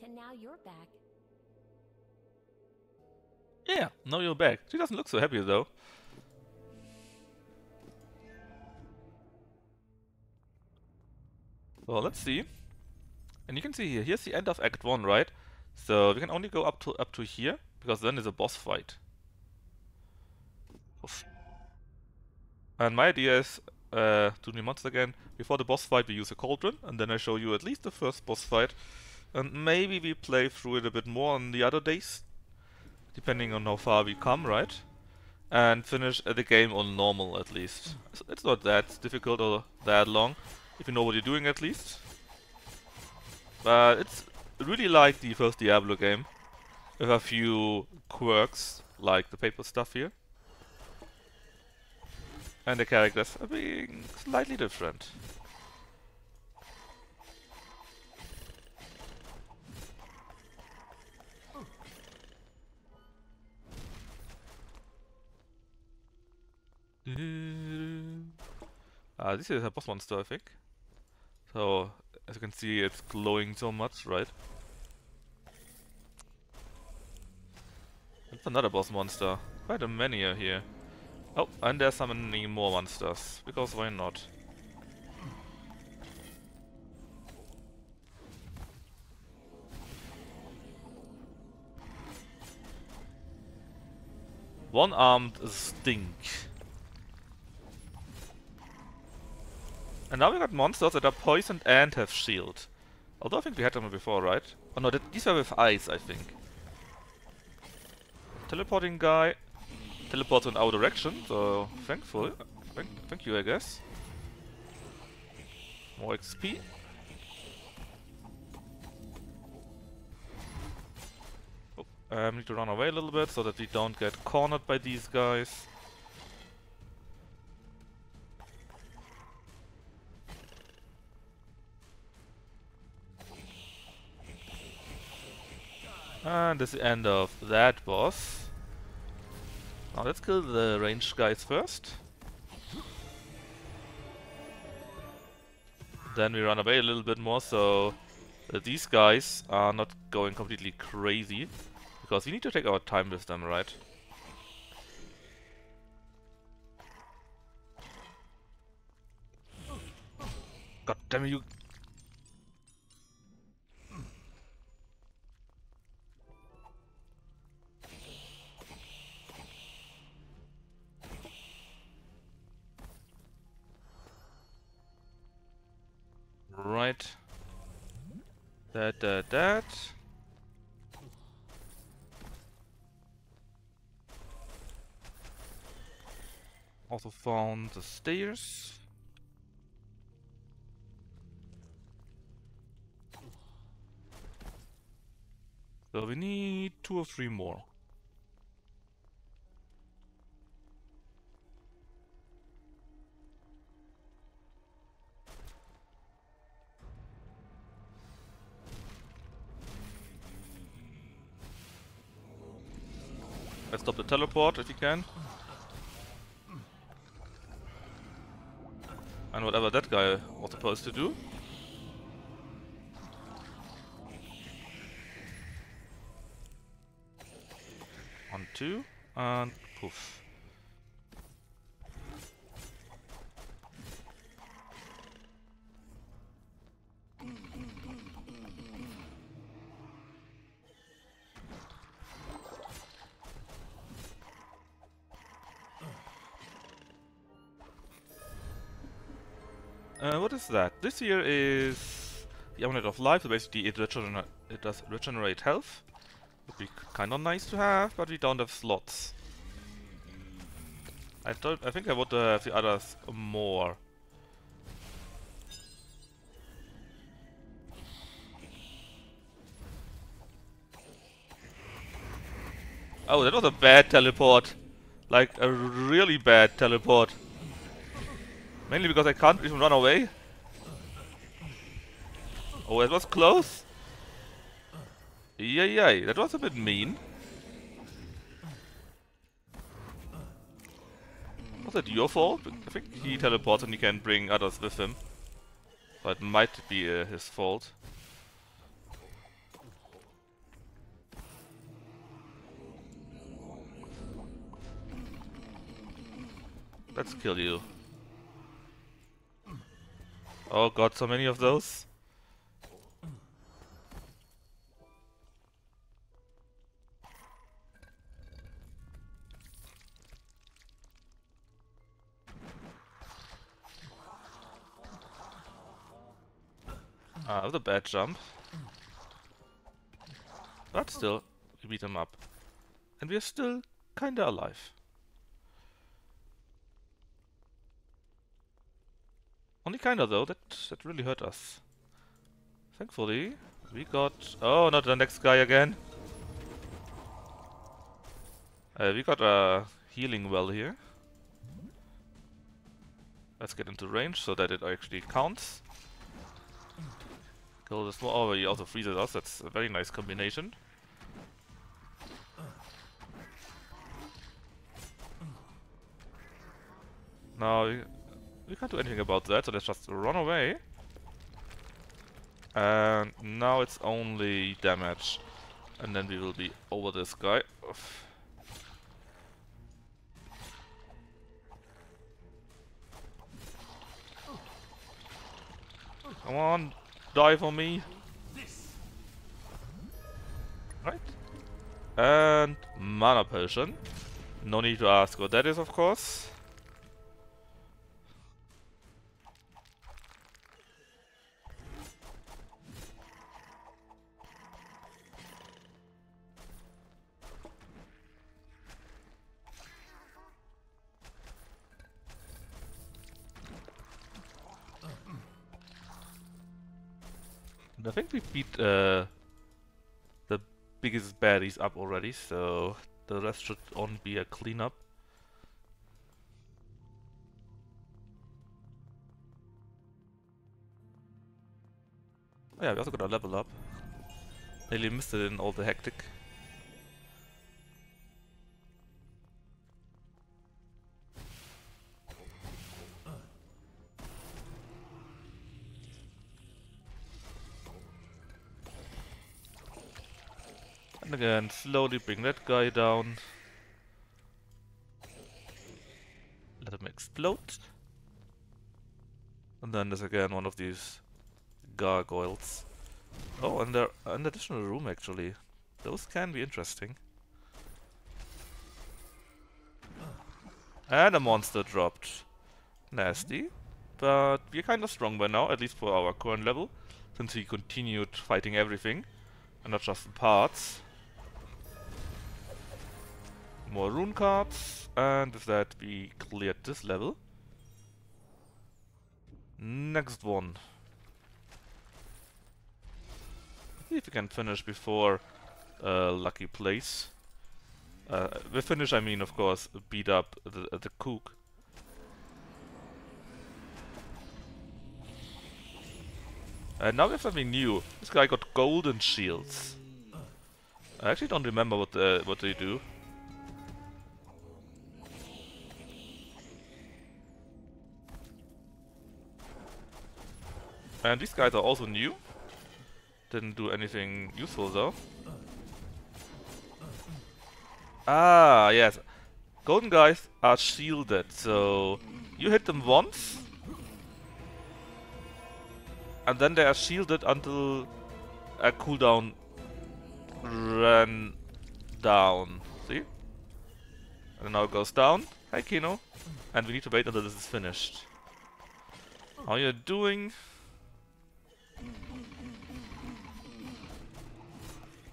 B: And now you're back.
A: Yeah, now you're back. She doesn't look so happy though. Well, let's see. And you can see here, here's the end of Act 1, right? So we can only go up to here, because then there's a boss fight. Oof. And my idea is, to the months again, before the boss fight we use a cauldron, and then I show you at least the first boss fight. And maybe we play through it a bit more on the other days, depending on how far we come, right? And finish the game on normal at least. It's not that difficult or that long, if you know what you're doing at least. But it's really like the first Diablo game, with a few quirks, like the paper stuff here. And the characters are being slightly different. This is a boss monster, I think. So, as you can see, it's glowing so much, right? It's another boss monster. Quite a many are here. Oh, and there's summoning more monsters, because why not? One-armed stink. And now we got monsters that are poisoned and have shield. Although I think we had them before, right? Oh no, these were with ice, I think. Teleporting guy teleports in our direction, so thankful. Thank you, I guess. More XP. Oh, need to run away a little bit so that we don't get cornered by these guys. And this is the end of that boss. Now let's kill the ranged guys first. Then we run away a little bit more so that these guys are not going completely crazy. Because we need to take our time with them, right? God damn you! Right. That. Also found the stairs. So we need 2 or 3 more. Let's stop the teleport if you can. And whatever that guy was supposed to do. 1, 2, and poof. What is that? This here is the Amulet of Life, so basically it does regenerate health. Would be kinda nice to have, but we don't have slots. I think I would have the others more. Oh, that was a bad teleport. Like a really bad teleport. Mainly because I can't even run away. Oh, it was close. Yay, that was a bit mean. Was it your fault? I think he teleports and he can bring others with him. So it might be his fault. Let's kill you. Oh god, so many of those. That was a bad jump. But still, we beat him up. And we are still kinda alive. Only kinda though, that really hurt us. Thankfully, we got... Oh, not the next guy again. We got a healing well here. Let's get into range so that it actually counts. Kill this one. Oh, he also freezes us. That's a very nice combination. Now, we can't do anything about that, so let's just run away. And now it's only damage. And then we will be over this guy. Oof. Come on, die for me. Right. And mana potion. No need to ask what that is, of course. And I think we beat the biggest baddies up already, so the rest should only be a cleanup. Oh yeah, we also got a level up. Nearly missed it in all the hectic. And again, slowly bring that guy down. Let him explode. And then there's again one of these gargoyles. Oh, and there an additional room actually. Those can be interesting. And a monster dropped. Nasty. But we're kind of strong by now, at least for our current level. Since he continued fighting everything. And not just the parts. More rune cards. And with that we cleared this level. Next one. See if we can finish before lucky place. With finish I mean, of course, beat up the cook. And now we have something new. This guy got golden shields. I actually don't remember what they do. And these guys are also new. Didn't do anything useful though. Ah, yes. Golden guys are shielded, so you hit them once, and then they are shielded until a cooldown ran down. See? And now it goes down. Hi, Kino. And we need to wait until this is finished. How are you doing?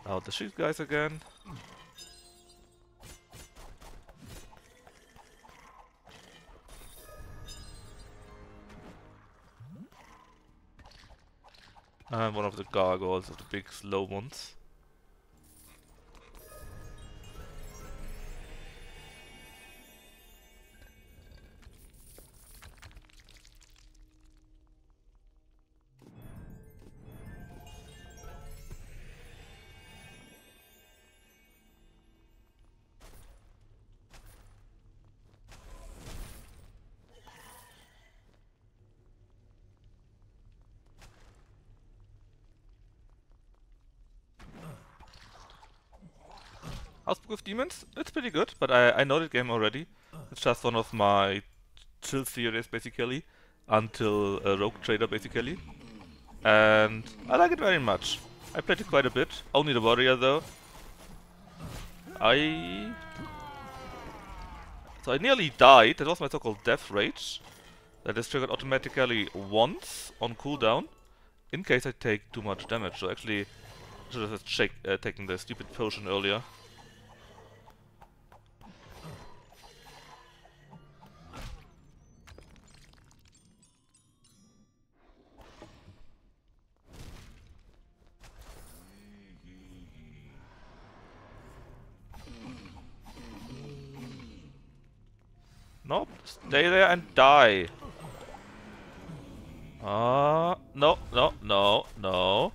A: Now the shield guys again. And one of the gargoyles of the big slow ones. Ausbruch of Demons, it's pretty good, but I know the game already. It's just one of my chill series basically, until Rogue Trader basically. And I like it very much. I played it quite a bit, only the warrior though. So I nearly died, that was my so-called death rage. That is triggered automatically once on cooldown, in case I take too much damage. So actually, I should have taken the stupid potion earlier. Nope, stay there and die. No, no, no, no.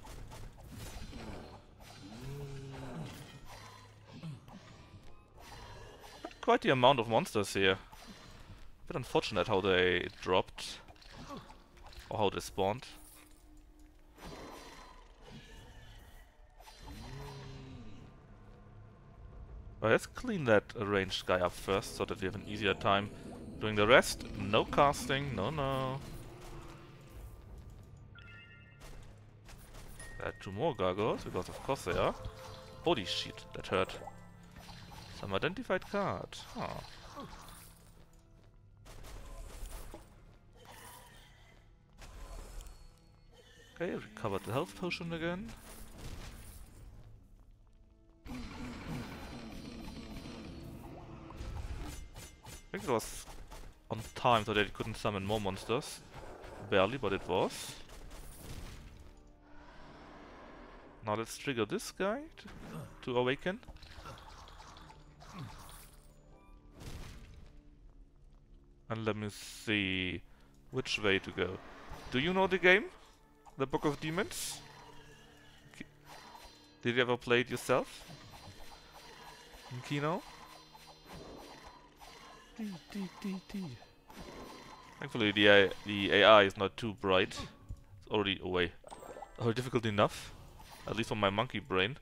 A: Quite the amount of monsters here. Bit unfortunate how they dropped. Or how they spawned. Well, let's clean that ranged guy up first so that we have an easier time doing the rest. No casting, no, no. There are 2 more gargoyles, because of course they are. Holy shit, that hurt. Some identified card. Huh. Okay, recovered the health potion again. I think it was on time so that it couldn't summon more monsters. Barely, but it was. Now let's trigger this guy to awaken. And let me see which way to go. Do you know the game? The Book of Demons? Did you ever play it yourself? In Kino? Thankfully the AI is not too bright. It's already away. Oh, difficult enough. At least for my monkey brain.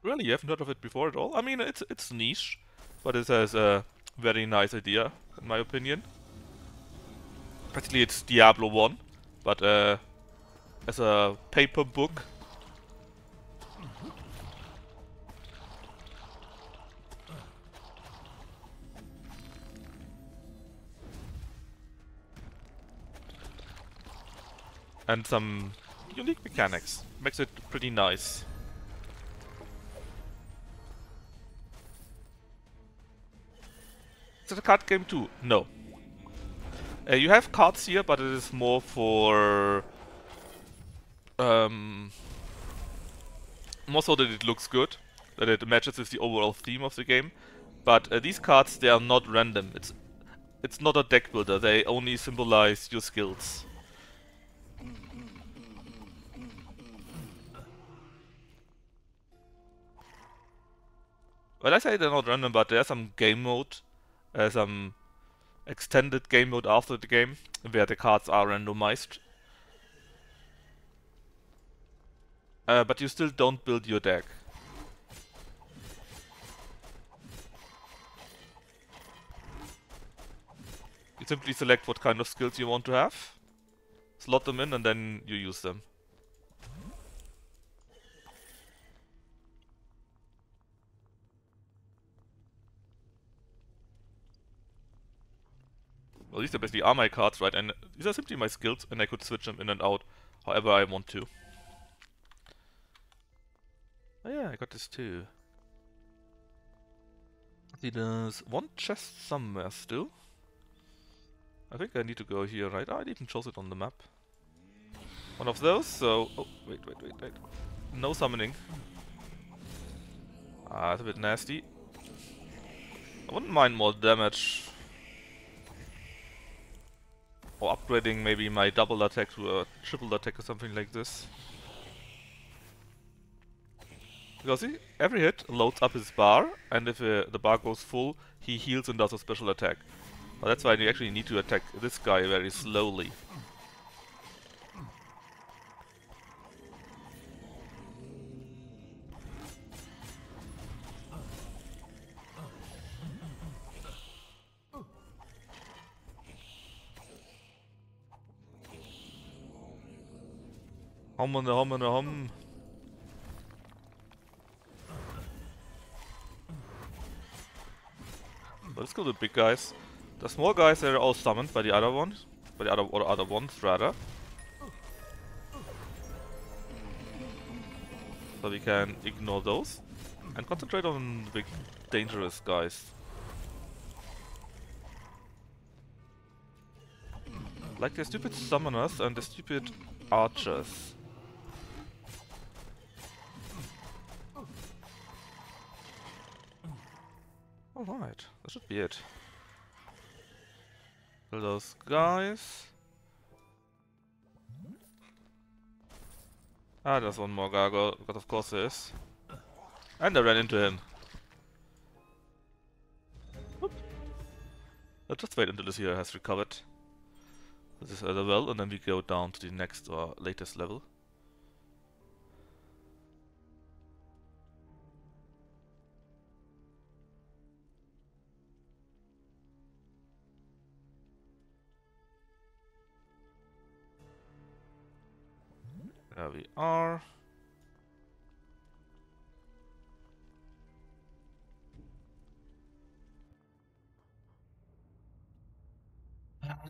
A: Really, you haven't heard of it before at all? I mean, it's niche, but it has a very nice idea, in my opinion. Practically, it's Diablo 1, but as a paper book. And some unique mechanics. Makes it pretty nice. Is it a card game too? No. You have cards here, but it is more for... more so that it looks good. That it matches with the overall theme of the game. But these cards, they are not random. It's not a deck builder. They only symbolize your skills. Well, I say they're not random, but there's some game mode, some extended game mode after the game, where the cards are randomized. But you still don't build your deck. You simply select what kind of skills you want to have, slot them in, and then you use them. Well, these are basically are my cards, right? And these are simply my skills, and I could switch them in and out however I want to. Oh yeah, I got this too. See, there's one chest somewhere still. I think I need to go here, right? I even chose it on the map. One of those, so... Oh, wait. No summoning. Ah, that's a bit nasty. I wouldn't mind more damage. Or upgrading maybe my double attack to a triple attack or something like this. Because see, every hit loads up his bar, and if the bar goes full, he heals and does a special attack. But that's why you actually need to attack this guy very slowly. Hom. Let's go to the big guys. The small guys are all summoned by the other ones. By the other ones, rather. So we can ignore those. And concentrate on the big dangerous guys. Like the stupid summoners and the stupid archers. Alright, that should be it. Kill those guys. Ah, there's one more gargoyle, because of course there is. And I ran into him. Whoop. Let's just wait until this here has recovered. This is other well, and then we go down to the next or latest level. There we are.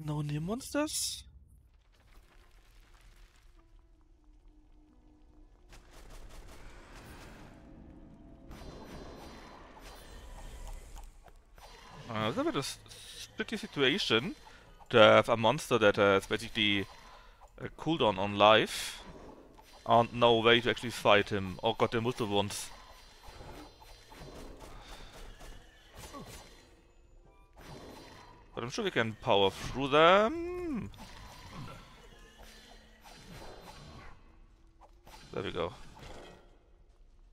A: No new monsters? It's a bit of a tricky situation to have a monster that has basically a cooldown on life and no way to actually fight him or got him multiple ones. But I'm sure we can power through them. There we go.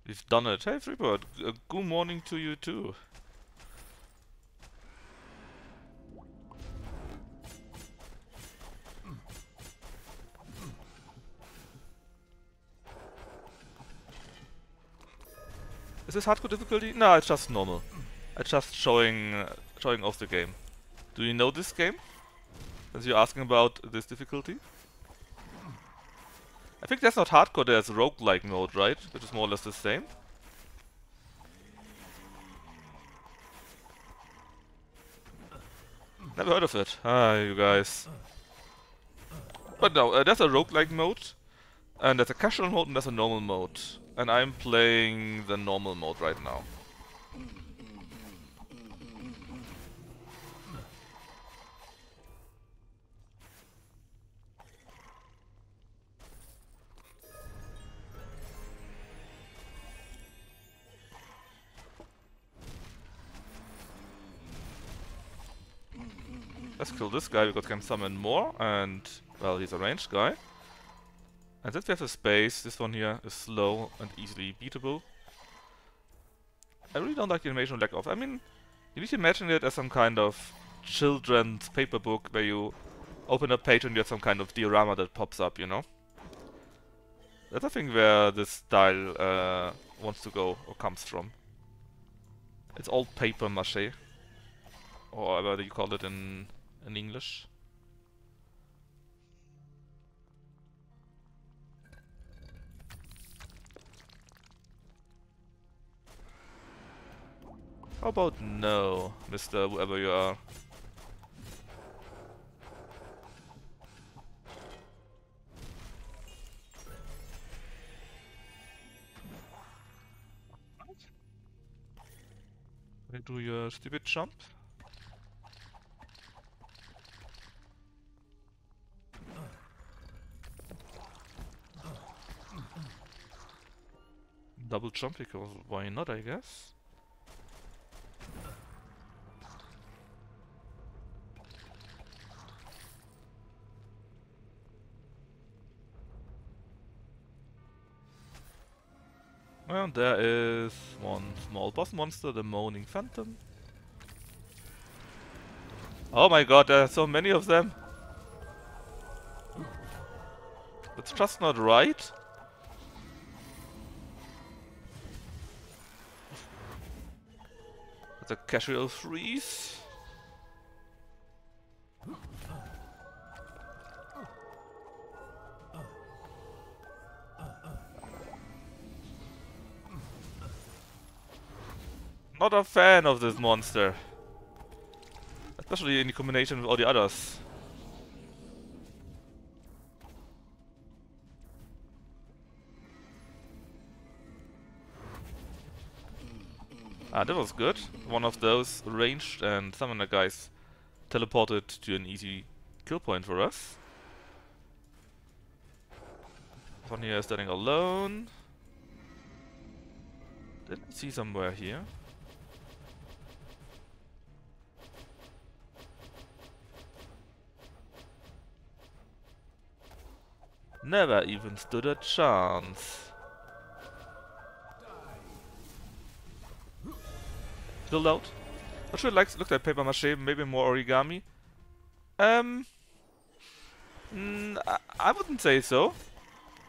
A: We've done it. Hey Freebird, good morning to you too. Is this hardcore difficulty? No, it's just normal. It's just showing off the game. Do you know this game? Since you're asking about this difficulty? I think that's not hardcore, there's roguelike mode, right? Which is more or less the same. Never heard of it. Ah, you guys. But no, there's a roguelike mode, and there's a casual mode, and there's a normal mode. And I'm playing the normal mode right now. Let's kill this guy because I can summon more, and well, he's a ranged guy. And since we have a space, this one here is slow and easily beatable. I really don't like the animation lack of. I mean, you need to imagine it as some kind of children's paper book where you open a page and you have some kind of diorama that pops up, you know? That's I think where this style wants to go or comes from. It's all paper mache, or whatever you call it in English. How about no, Mr. Whoever you are? Do your stupid jump. Double jump because why not, I guess. And there is one small boss monster, the Moaning Phantom. Oh my god, there are so many of them! That's just not right. That's a casual freeze. Not a fan of this monster. Especially in combination with all the others. Ah, that was good. One of those ranged and summoner guys teleported to an easy kill point for us. One here is standing alone. Didn't see somewhere here. Never even stood a chance. Build out. Not sure it looks like paper mache, maybe more origami. I wouldn't say so.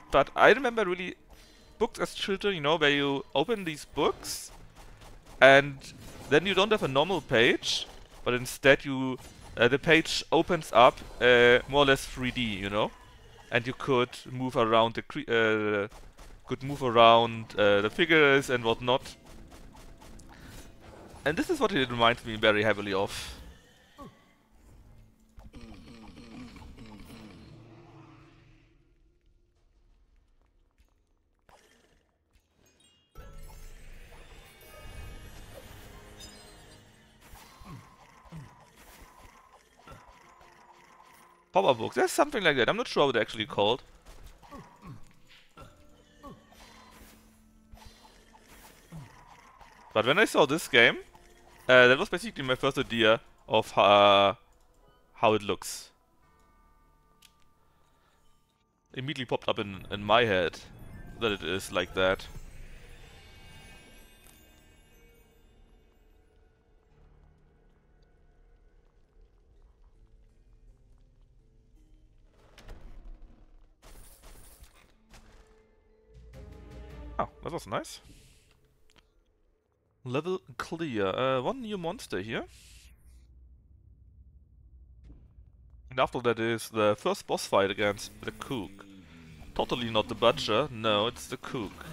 A: But I remember really books as children, you know, where you open these books and then you don't have a normal page, but instead you the page opens up more or less 3D, you know, and you could move around the the figures and whatnot. And this is what it reminds me very heavily of. Power books, there's something like that. I'm not sure what they're actually called. But when I saw this game, that was basically my first idea of how it looks. Immediately popped up in my head that it is like that. Oh, that was nice. Level clear. One new monster here. And after that is the first boss fight against the Cook. Totally not the Butcher, no, it's the Cook.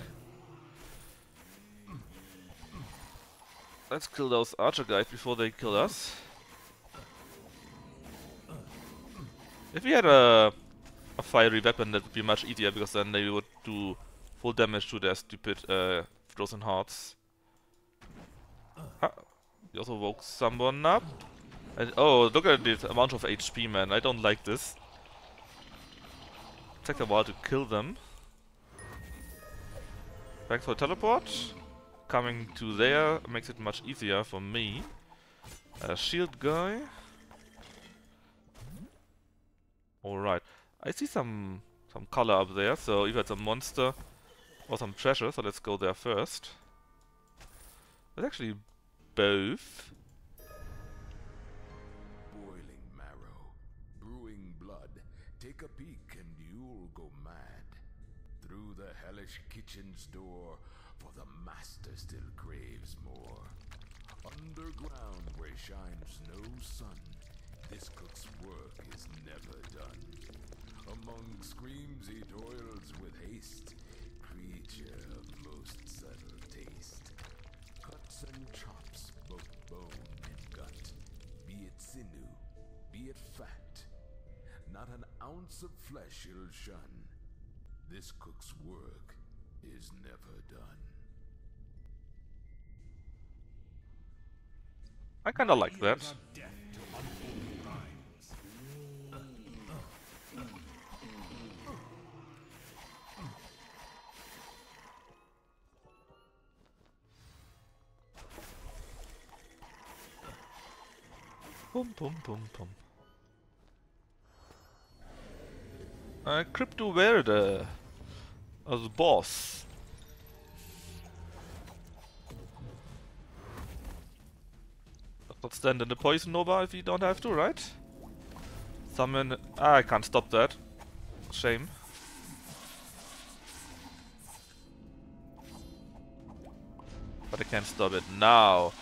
A: Let's kill those archer guys before they kill us. If we had a fiery weapon, that would be much easier, because then they would do full damage to their stupid frozen hearts. Ah, we also woke someone up. And, oh, look at the amount of HP, man. I don't like this. Takes a while to kill them. Thanks for teleport. Coming to there makes it much easier for me. Shield guy. Alright. I see some color up there, so either it's a monster or some treasure, so let's go there first. It's actually both.
F: Boiling marrow, brewing blood. Take a peek and you'll go mad. Through the hellish kitchen's door, for the master still craves more. Underground where shines no sun, this cook's work is never done. Among screams he toils with haste, creature of most subtle taste. Cuts and chops, both bone and gut, be it sinew, be it fat, not an ounce of flesh he'll shun. This cook's work is never done.
A: I kinda like that. Boom, boom, boom, boom. Crypto Verde as boss. Not stand in the poison nova if you don't have to, right? Summon. I can't stop that. Shame. But I can stop it now.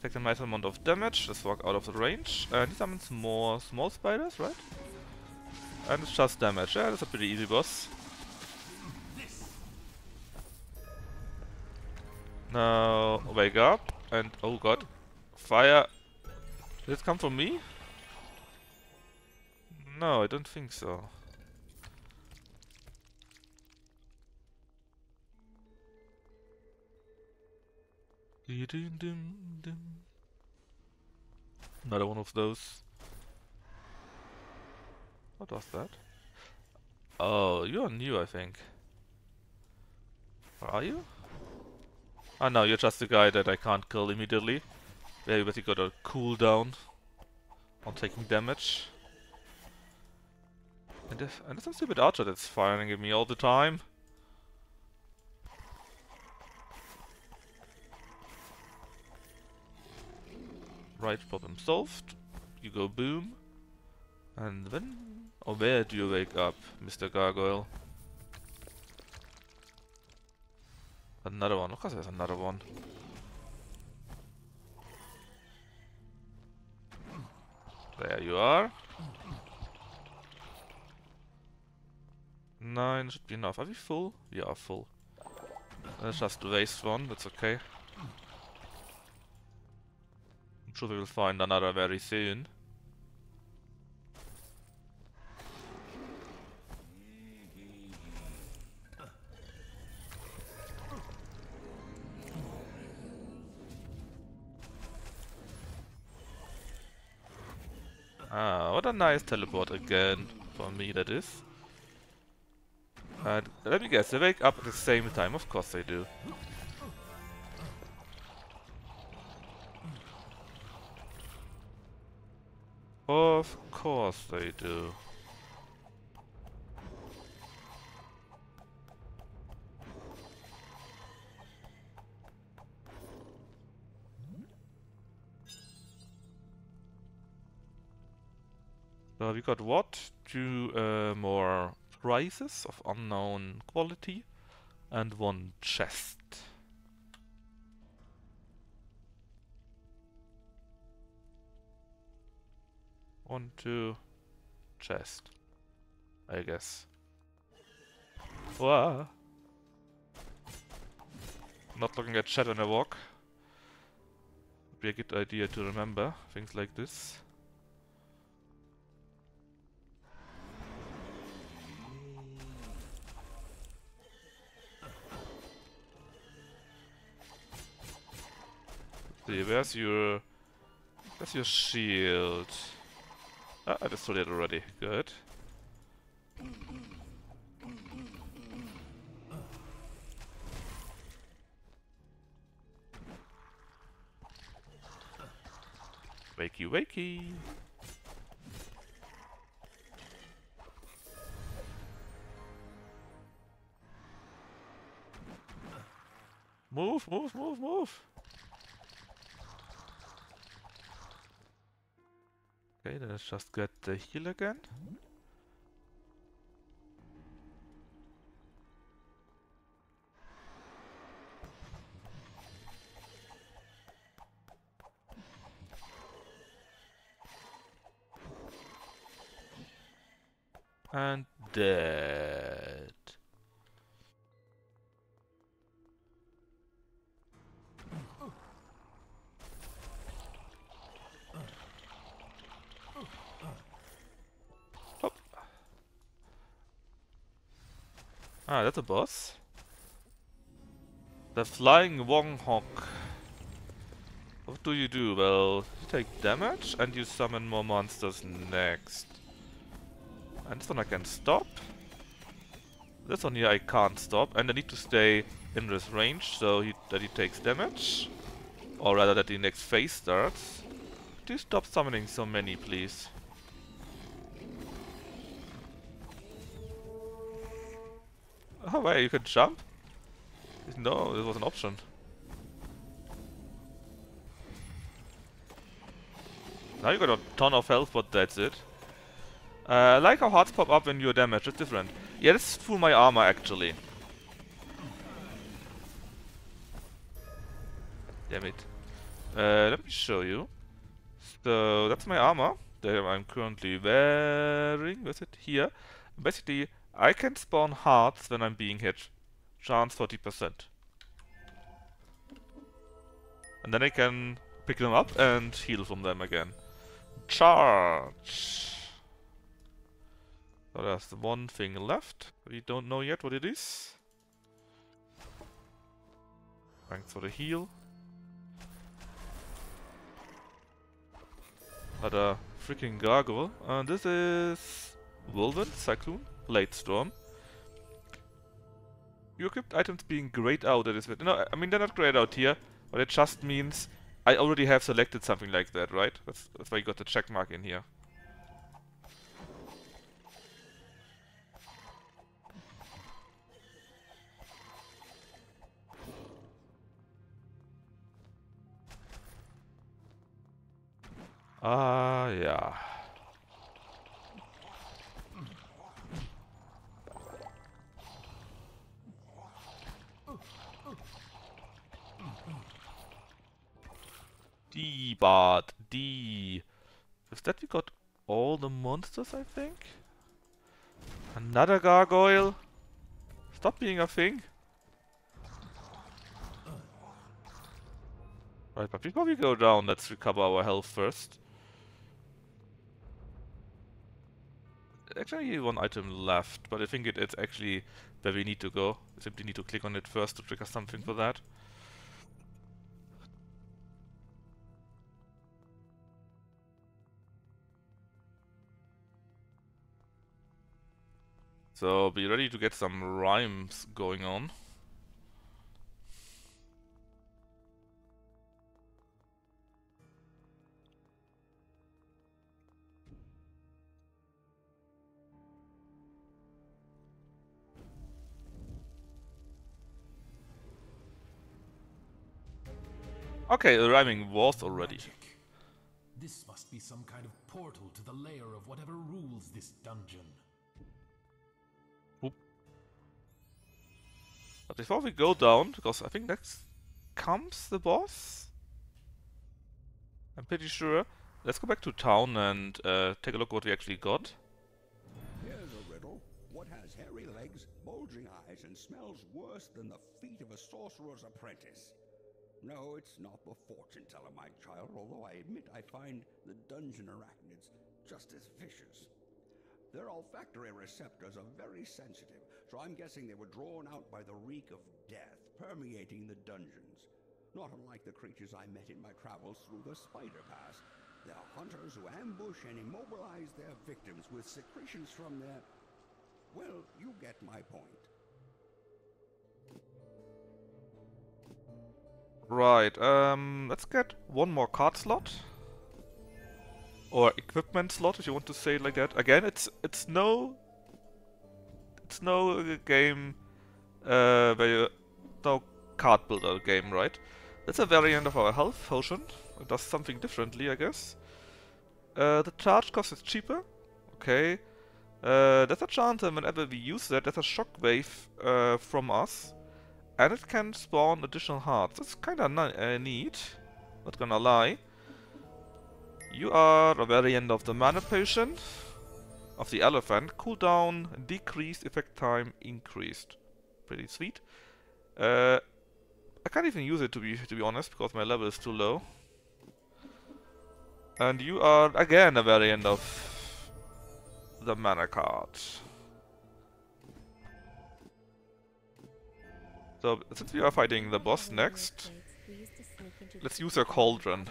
A: Take a nice amount of damage. Let's walk out of the range. And he summons more small spiders, right? And it's just damage. Yeah, that's a pretty easy boss. Now wake up and oh god, fire. Did it come from me? No, I don't think so. Another one of those. What was that? Oh, you're new, I think. Or are you? Oh no, you're just the guy that I can't kill immediately. Yeah, but you got a cooldown on taking damage. And there's some stupid archer that's firing at me all the time. Right, problem solved. You go boom. And then... Oh, where do you wake up, Mr. Gargoyle? Another one. Of course there's another one. There you are. 9 should be enough. Are we full? We are full. Let's just waste one, that's okay. I'm sure we will find another very soon. Ah, what a nice teleport again. For me, that is. And let me guess, they wake up at the same time. Of course they do. Of course they do. So we got what? 2 more prizes of unknown quality and 1 chest. One, 2 chest, I guess. Wow. Not looking at chat when I walk. Would be a good idea to remember things like this. See, where's your shield? Ah, I destroyed it already. Good. Wakey, wakey. Move, move, move, move. Okay, then let's just get the heal again. And dead. Hop. Ah, that's a boss. The Flying Wong Hawk. What do you do? Well, you take damage and you summon more monsters next. And this one I can stop. This one here I can't stop, and I need to stay in this range so that he takes damage. Or rather that the next phase starts. Do you stop summoning so many, please? Oh wait, you can jump? No, this was an option. Now you got a ton of health, but that's it. I like how hearts pop up when you're damaged, it's different. Yeah, this is full my armor actually. Damn it. Let me show you. So that's my armor that I'm currently wearing. Where's it? Here. Basically, I can spawn hearts when I'm being hit. Chance 40%. And then I can pick them up and heal from them again. Charge! So there's the one thing left. We don't know yet what it is. Thanks for the heal. Another freaking gargoyle. And this is Whirlwind, Cyclone. Blade Storm. You equipped items being grayed out, that is it. No, I mean they're not grayed out here, but it just means I already have selected something like that, right? That's why you got the check mark in here. Ah, yeah. D, but D. With that we got all the monsters, I think? Another gargoyle? Stop being a thing. Right, but before we go down, let's recover our health first. Actually, one item left, but I think it's actually where we need to go. We simply need to click on it first to trigger something for that. So be ready to get some rhymes going on. Okay, the rhyming was already.
G: Magic. This must be some kind of portal to the lair of whatever rules this dungeon.
A: Oop. But before we go down, because I think next comes the boss. I'm pretty sure. Let's go back to town and take a look what we actually got.
C: Here's a riddle. What has hairy legs, bulging eyes, and smells worse than the feet of a sorcerer's apprentice? No, it's not the fortune teller, my child, although I admit I find the dungeon arachnids just as vicious. Their olfactory receptors are very sensitive, so I'm guessing they were drawn out by the reek of death permeating the dungeons. Not unlike the creatures I met in my travels through the Spider Pass. They're hunters who ambush and immobilize their victims with secretions from their... Well, you get my point.
A: Right, let's get one more card slot. Or equipment slot, if you want to say it like that. Again, it's no game where you no card builder game, right? That's a variant of our health potion. It does something differently, I guess. The charge cost is cheaper. Okay. There's a chance that whenever we use that, there's a shockwave from us. And it can spawn additional hearts. That's kinda neat. Not gonna lie. You are a variant of the mana potion. Of the elephant. Cooldown decreased, effect time increased. Pretty sweet. I can't even use it to be honest, because my level is too low. And you are again a variant of the mana card. So since we are fighting the boss next, let's use a cauldron.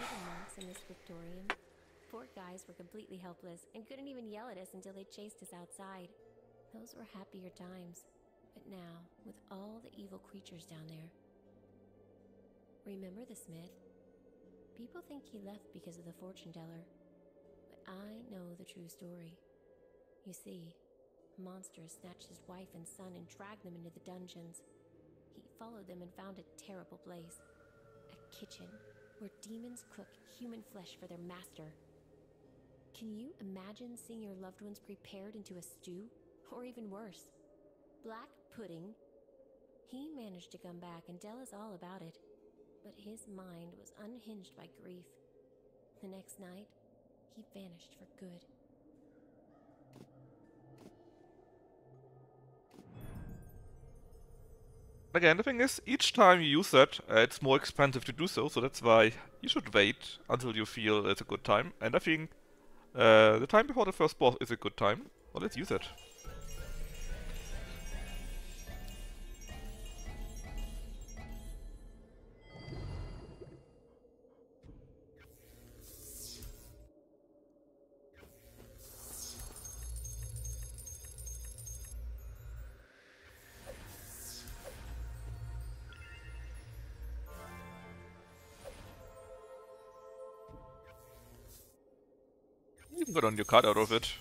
B: Poor guys were completely helpless and couldn't even yell at us until they chased us outside. Those were happier times. But now, with all the evil creatures down there... Remember the smith? People think he left because of the fortune teller. But I know the true story. You see, monsters snatched his wife and son and dragged them into the dungeons. He followed them and found a terrible place. A kitchen where demons cook human flesh for their master. Can you imagine seeing your loved ones prepared into a stew? Or even worse, black pudding? He managed to come back and tell us all about it, but his mind was unhinged by grief. The next night, he vanished for good.
A: Again, the thing is, each time you use that, it's more expensive to do so, so that's why you should wait until you feel it's a good time. And I think the time before the first boss is a good time. Well, let's use it. even got a new card out of it.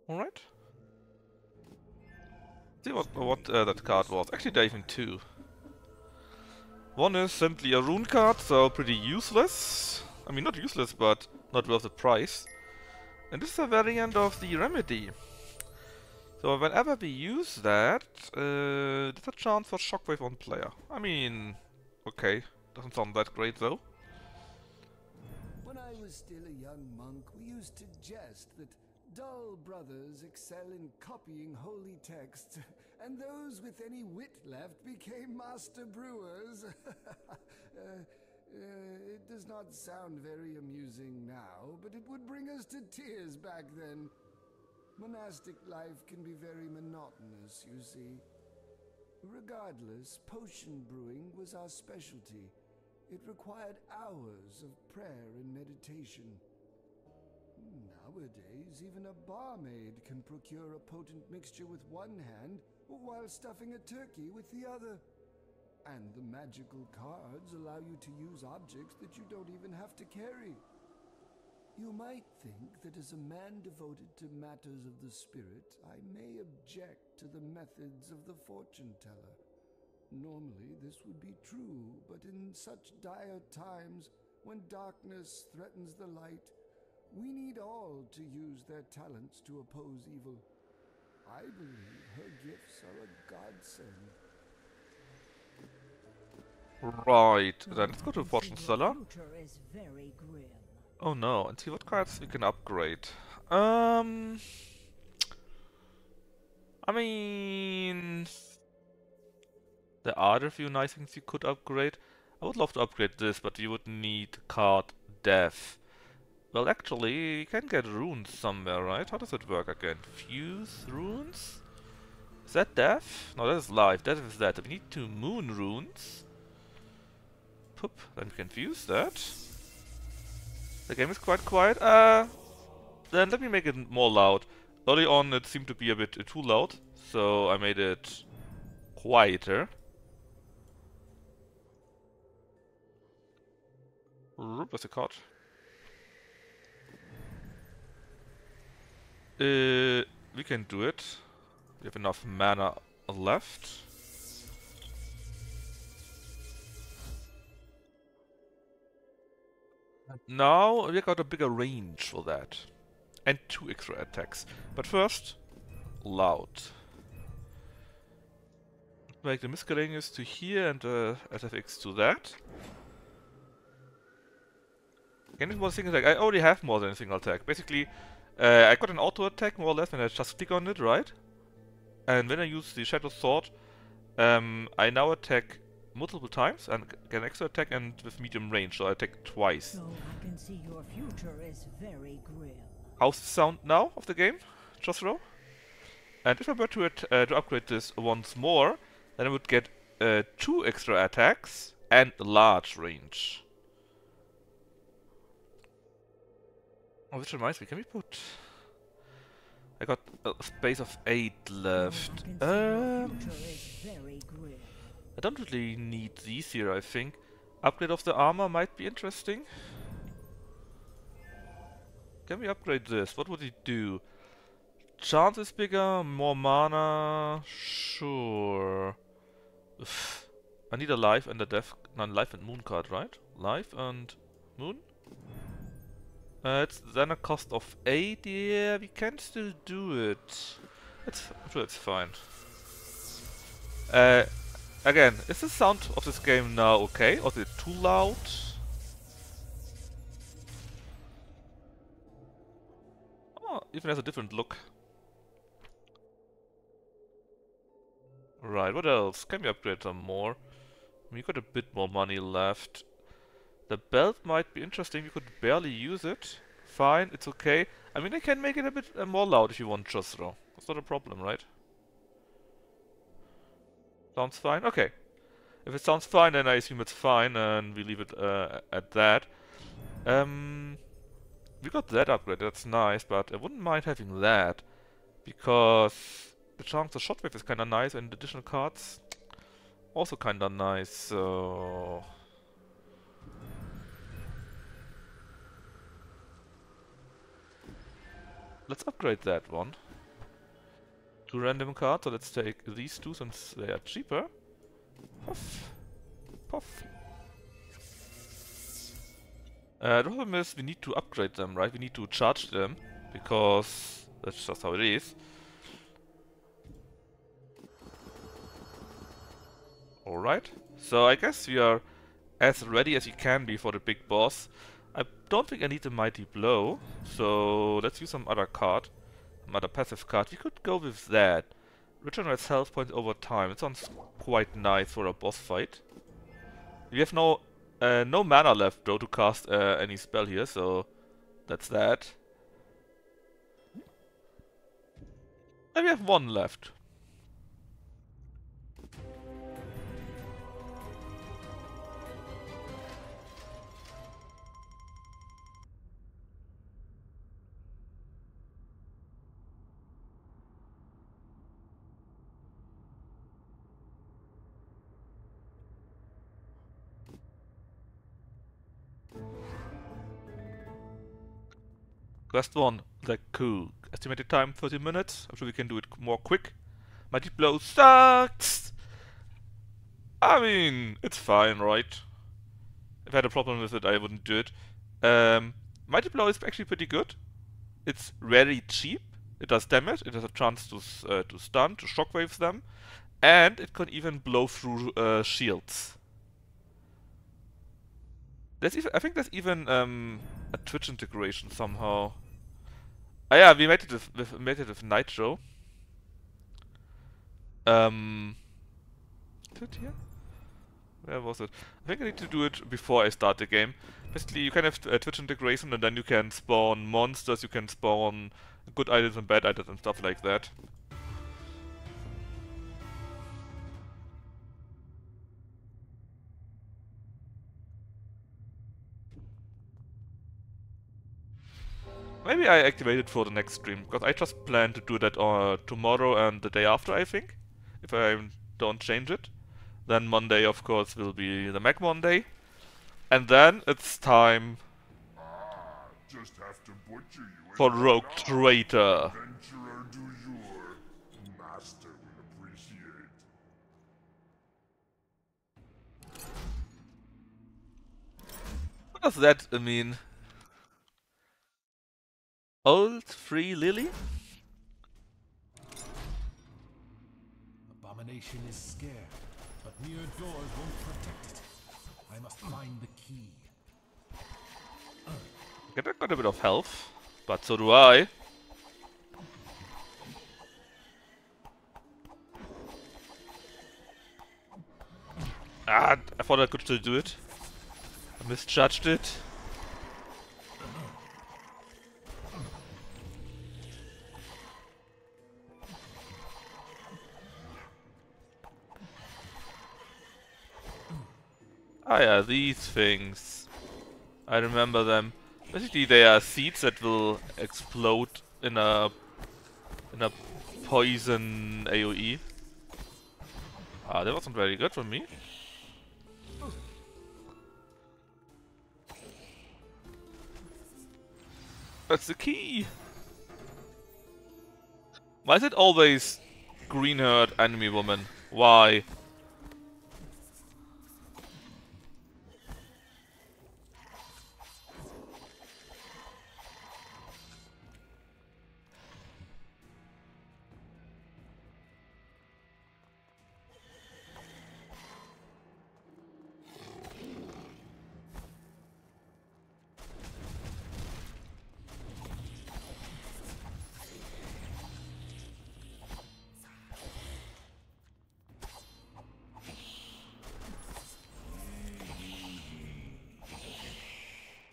A: Alright. See what that card was. Actually, there are even two. One is simply a rune card, so pretty useless. I mean, not useless, but not worth the price. And this is a variant of the remedy. So whenever we use that, there's a chance for shockwave on player. I mean, okay, doesn't sound that great though.
E: When I was still a young monk, we used to jest that dull brothers excel in copying holy texts, and those with any wit left became master brewers. It does not sound very amusing now, but it would bring us to tears back then. Monastic life can be very monotonous, you see. Regardless, potion brewing was our specialty. It required hours of prayer and meditation. Nowadays, even a barmaid can procure a potent mixture with one hand while stuffing a turkey with the other. And the magical cards allow you to use objects that you don't even have to carry. You might think that as a man devoted to matters of the spirit, I may object to the methods of the fortune teller. Normally this would be true, but in such dire times, when darkness threatens the light, we need all to use their talents to oppose evil. I believe her gifts are a godsend.
A: Right, then let's go to fortune teller. Oh no, and see what cards we can upgrade. I mean, there are a few nice things you could upgrade. I would love to upgrade this, but you would need card death. Well, actually, you can get runes somewhere, right? How does it work again? Fuse runes? Is that death? No, that is life. Death is that. We need 2 moon runes. Poop. Then we can fuse that. The game is quite quiet. Then let me make it more loud. Early on it seemed to be a bit too loud, so I made it quieter. Where's the card? We can do it. We have enough mana left. Now we got a bigger range for that. And 2 extra attacks. But first, loud. Make the miscellaneous to here and SFX to that. Again, it was a single attack. I already have more than a single attack. Basically, I got an auto attack more or less when I just click on it, right? And when I use the Shadow Sword, I now attack multiple times and get an extra attack and with medium range, so I attack twice.
D: So I can see your future is very grim.
A: How's the sound now of the game, Josro? And if I were to upgrade this once more, then I would get 2 extra attacks and large range. Oh, which reminds me, can we put... I got a space of 8 left. I don't really need these here, I think. Upgrade of the armor might be interesting. Can we upgrade this? What would it do? Chance is bigger, more mana... Sure. I need a life and a death... No, life and moon card, right? Life and moon? It's then a cost of 8, yeah, we can still do it. I'm sure it's fine. Again, is the sound of this game now okay, or is it too loud? Oh, even has a different look. Right, what else? Can we upgrade some more? We got a bit more money left. The belt might be interesting, we could barely use it. Fine, it's okay. I mean, I can make it a bit more loud if you want, Josro. That's not a problem, right? Sounds fine? Okay. If it sounds fine, then I assume it's fine, and we leave it at that. We got that upgrade, that's nice, but I wouldn't mind having that. Because the chance of shotwave is kinda nice, and additional cards. Also kinda nice, so... Let's upgrade that one. 2 random cards, so let's take these two since they are cheaper. Puff. Puff. The problem is we need to upgrade them, right? We need to charge them, because that's just how it is. Alright, so I guess we are as ready as you can be for the big boss. I don't think I need a Mighty Blow, so let's use some other card. Some other passive card. We could go with that. Regenerates health points over time. It sounds quite nice for a boss fight. We have no mana left though to cast any spell here, so that's that. And we have one left. Quest 1, the coup. Estimated time 30 minutes. I'm sure we can do it more quick. Mighty Blow sucks! I mean, it's fine, right? If I had a problem with it, I wouldn't do it. Mighty Blow is actually pretty good. It's very cheap. It does damage. It has a chance to stun, to shockwaves them. And it can even blow through shields. There's even, I think there's even a Twitch integration somehow. Ah yeah, we made it with Nitro. Is it here? Where was it? I think I need to do it before I start the game. Basically, you can have Twitch integration, and then you can spawn monsters, you can spawn good items and bad items and stuff like that. Maybe I activate it for the next stream, because I just plan to do that tomorrow and the day after, I think. If I don't change it. Then Monday, of course, will be the Mac Monday. And then it's time
F: Just have to butcher you
A: for Rogue Traitor.
F: Adventurer du jour. Master will appreciate.
A: What does that mean? Old Free Lily?
G: Abomination is scared, but mere doors won't protect it. I must find the key.
A: Okay, I got a bit of health, but so do I. Ah, I thought I could still do it. I misjudged it. Ah yeah, these things. I remember them. Basically they are seeds that will explode in a poison AoE. Ah, that wasn't very good for me. That's the key! Why is it always green-haired enemy woman? Why?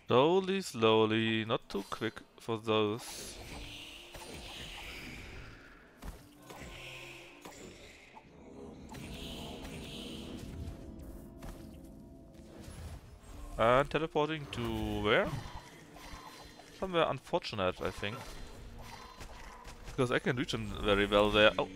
A: Slowly, slowly, not too quick for those. And teleporting to where? Somewhere unfortunate, I think. Because I can reach him very well there. Oh.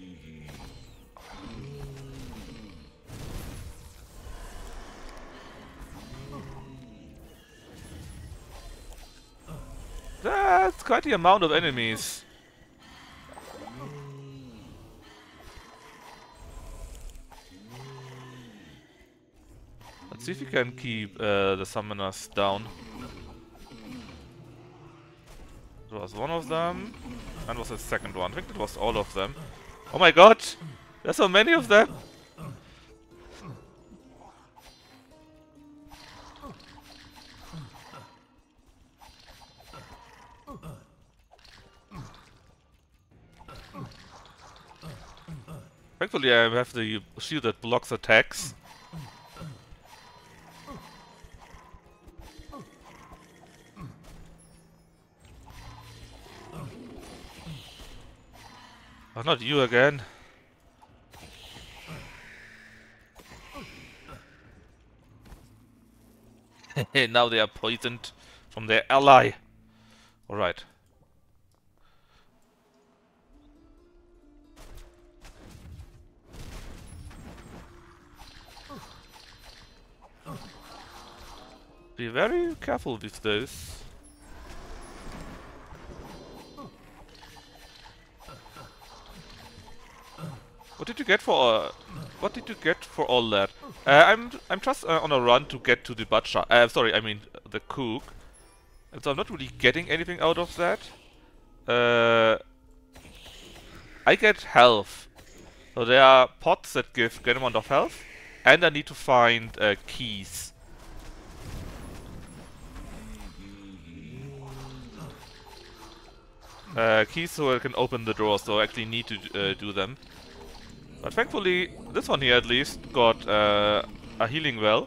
A: It's quite the amount of enemies. Let's see if we can keep the summoners down. There was one of them, and was the second one. I think it was all of them. Oh my god! There's so many of them! Thankfully I have the shield that blocks attacks. Oh, not you again. Now they are poisoned from their ally. Alright. Be very careful with those. What did you get for all that? I'm just on a run to get to the butcher. Sorry, I mean the cook. And so I'm not really getting anything out of that. I get health. So there are pots that give great amount of health, and I need to find keys. Keys so I can open the doors, so I actually need to do them. But thankfully, this one here at least got a healing well,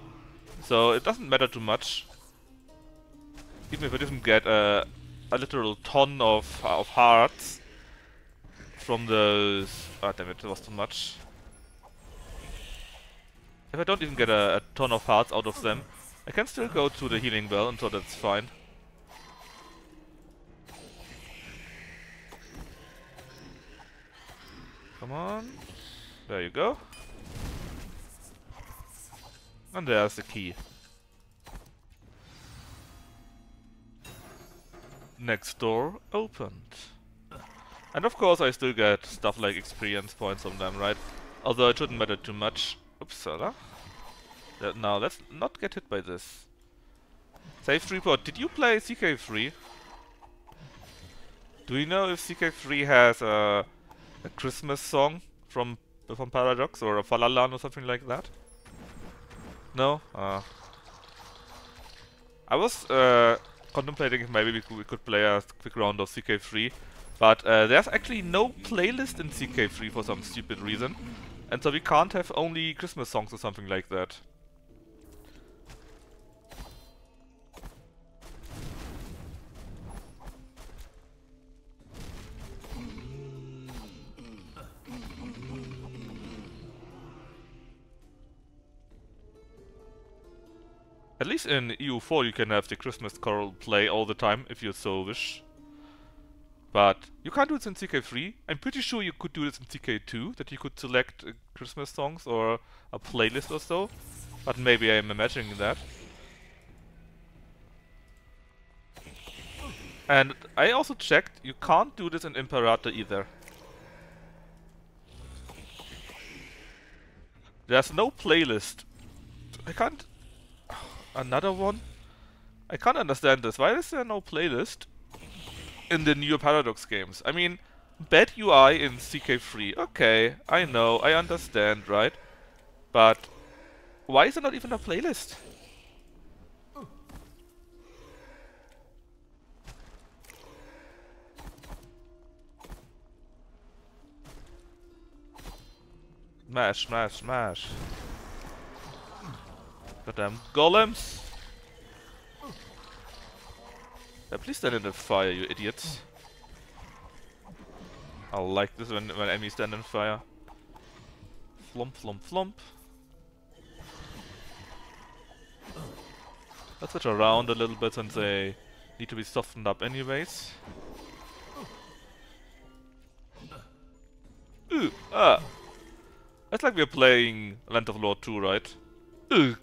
A: so it doesn't matter too much. Even if I didn't get a literal ton of hearts from those... Ah, damn it, that was too much. If I don't even get a ton of hearts out of them, I can still go to the healing well, and so that's fine. Come on. There you go. And there's the key. Next door opened. And of course I still get stuff like experience points from them, right? Although it shouldn't matter too much. Upsala. Now let's not get hit by this. Save report. Did you play CK3? Do you know if CK3 has a Christmas song from Paradox or a Falalan or something like that? No? I was contemplating if maybe we could play a quick round of CK3, but there's actually no playlist in CK3 for some stupid reason, and so we can't have only Christmas songs or something like that. At least in EU4 you can have the Christmas Carol play all the time, if you so wish. But you can't do it in CK3. I'm pretty sure you could do this in CK2, that you could select Christmas songs or a playlist or so. But maybe I'm imagining that. And I also checked, you can't do this in Imperator either. There's no playlist. I can't... Another one? I can't understand this. Why is there no playlist in the new Paradox games? I mean, bad UI in CK3. Okay, I know, I understand, right? But why is there not even a playlist? Smash, smash, smash. Goddamn golems! Yeah, please stand in the fire, you idiots. I like this when enemies stand in fire. Flump, flump, flump. Let's switch around a little bit since they need to be softened up anyways. Ooh, ah! It's like we're playing Land of Lord 2, right? Ugh!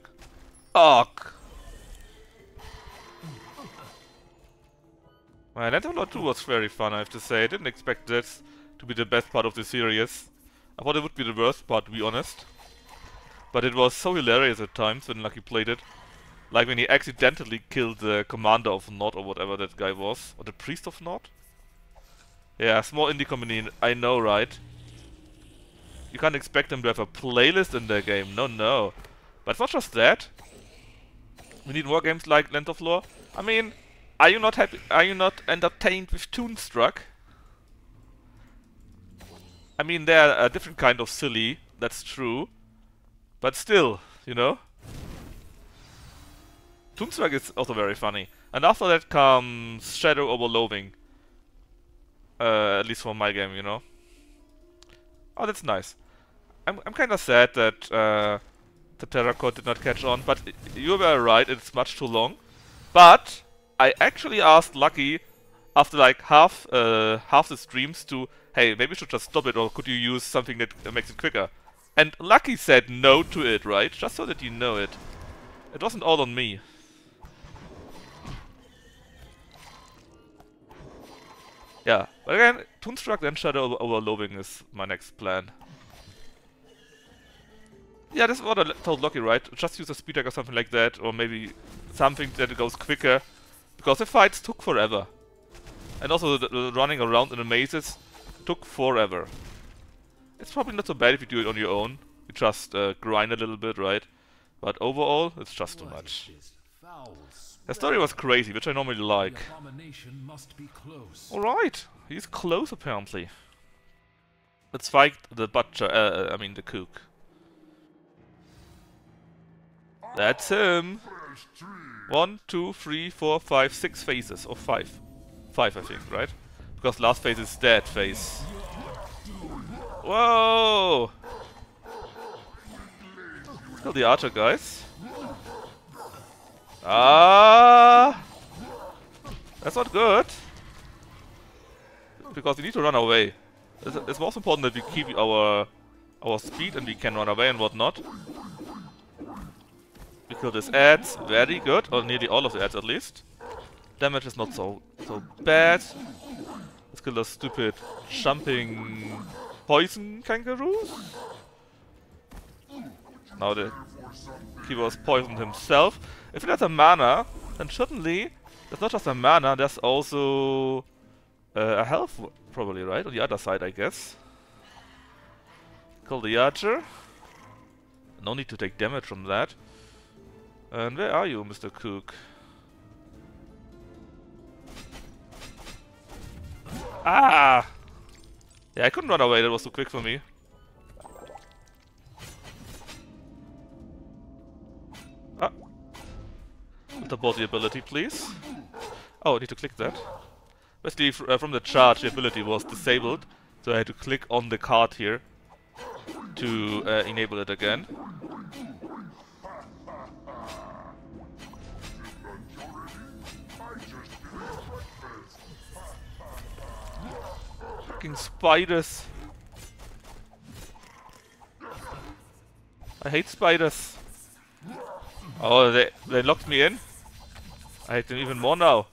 A: Ugh! Land of Lord 2 was very fun, I have to say. I didn't expect this to be the best part of the series. I thought it would be the worst part, to be honest. But it was so hilarious at times when Lucky played it. Like when he accidentally killed the commander of Nod or whatever that guy was. Or the priest of Nod? Yeah, small indie company, I know, right? You can't expect them to have a playlist in their game, no. But it's not just that. We need more games like Land of Lore. I mean, are you not happy? Are you not entertained with Toonstruck? I mean, they're a different kind of silly, that's true. But still, you know? Toonstruck is also very funny. And after that comes Shadow over Loathing. At least for my game, you know? Oh, that's nice. I'm kinda sad that the Terracotta did not catch on, but you were right, it's much too long. But I actually asked Lucky after like half the streams to, hey, maybe we should just stop it, or could you use something that makes it quicker? And Lucky said no to it, right? Just so that you know it. It wasn't all on me. Yeah, but again, Toonstruck and Shadow over Loathing is my next plan. Yeah, this is what I told Lucky, right? Just use a speed hack or something like that, or maybe something that goes quicker. Because the fights took forever. And also the running around in the mazes took forever. It's probably not so bad if you do it on your own. You just grind a little bit, right? But overall, it's just too much. The story was crazy, which I normally like. Alright, he's close apparently. Let's fight the butcher, I mean the cook. That's him! 1, 2, 3, 4, 5, 6 phases. Or 5. 5, I think, right? Because last phase is dead phase. Whoa! Let's kill the archer, guys. Ah! That's not good. Because we need to run away. It's most important that we keep our speed and we can run away and whatnot. We kill this ads, very good, or nearly all of the ads at least. Damage is not so bad. Let's kill those stupid jumping poison kangaroos. Now the keeper has poisoned himself. If it has a mana, then certainly there's not just a mana, there's also a health probably, right? On the other side, I guess. Kill the archer. No need to take damage from that. And where are you, Mr. Cook? Ah! Yeah, I couldn't run away, that was too quick for me. Ah! With about the ability, please. Oh, I need to click that. Basically, from the charge, the ability was disabled, so I had to click on the card here to enable it again. Fucking spiders. I hate spiders. Oh, they locked me in. I hate them even more now.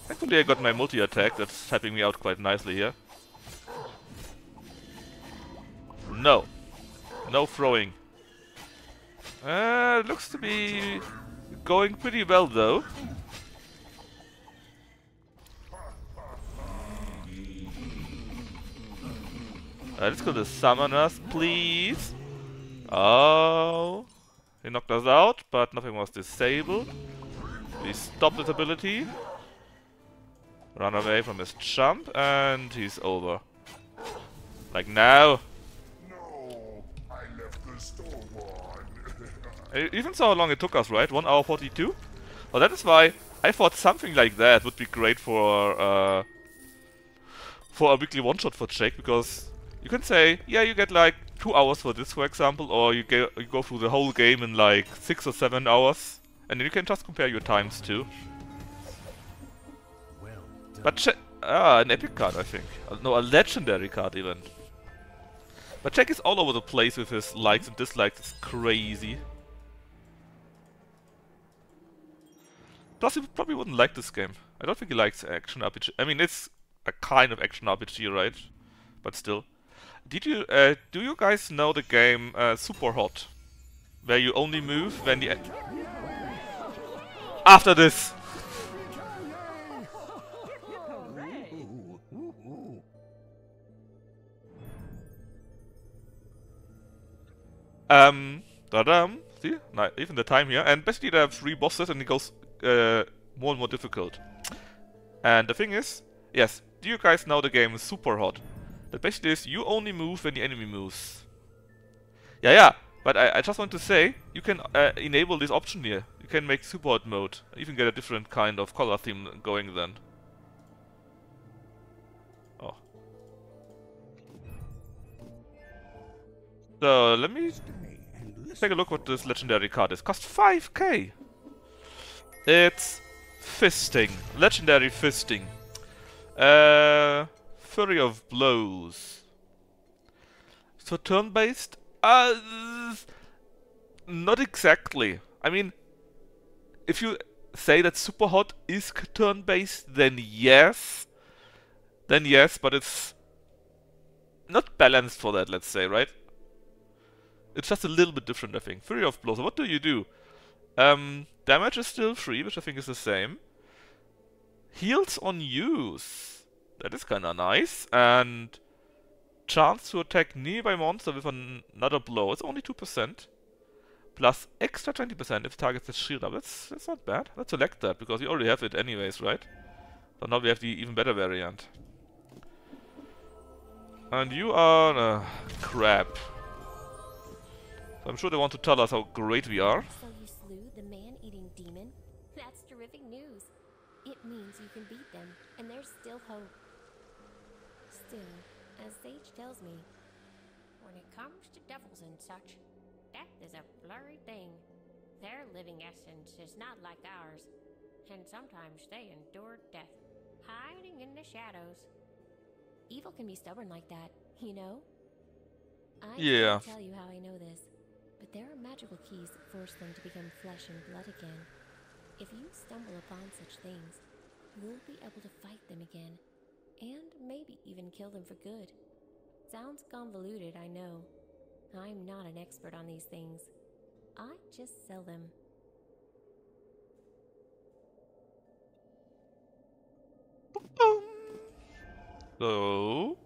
A: Thankfully I got my multi-attack, that's helping me out quite nicely here. No. No throwing. It looks to be going pretty well though. Let's go to summoners, please. Oh. He knocked us out, but nothing was disabled. We stopped his ability. Run away from his jump, and he's over. Like now.
F: No, I left the stove on.
A: You even saw how long it took us, right? 1 hour 42? Well, that is why I thought something like that would be great for a weekly one-shot for Jake, because you can say, yeah, you get like 2 hours for this, for example, or you go through the whole game in like 6 or 7 hours, and then you can just compare your times too. But an epic card, I think. No, a legendary card even. But Jack is all over the place with his likes and dislikes. It's crazy. Plus, he probably wouldn't like this game. I don't think he likes action RPG. I mean, it's a kind of action RPG, right? But still. Do you guys know the game Super Hot? Where you only move when the... After this! Ta-dam! See? Even the time here. And basically there are 3 bosses and it goes more and more difficult. And the thing is, yes, do you guys know the game Super Hot? That basically is you only move when the enemy moves. Yeah, but I just want to say, you can enable this option here. You can make Super Hot mode. Even get a different kind of color theme going then. Oh. So, let me take a look what this legendary card is. Cost 5k! It's Fisting. Legendary Fisting. Fury of Blows. So turn-based? Not exactly. I mean, if you say that Super Hot is turn-based, then yes. But it's not balanced for that, let's say, right? It's just a little bit different, I think. Fury of Blows. What do you do? Damage is still free, which I think is the same. Heals on use. That is kinda nice. And chance to attack nearby monster with another blow. It's only 2%. Plus extra 20% if targets the shield up. That's not bad. Let's select that, because we already have it anyways, right? So now we have the even better variant. And you are crap. So I'm sure they want to tell us how great we are.
B: So you slew the man-eating demon? That's terrific news. It means you can beat them, and there's still hope. Still, as Sage tells me, when it comes to devils and such, death is a blurry thing. Their living essence is not like ours, and sometimes they endure death, hiding in the shadows. Evil can be stubborn like that, you know? I can't tell you how I know this, but there are magical keys that force them to become flesh and blood again. If you stumble upon such things, you'll be able to fight them again, and maybe even kill them for good. Sounds convoluted, I know. I'm not an expert on these things. I just sell them.
A: So,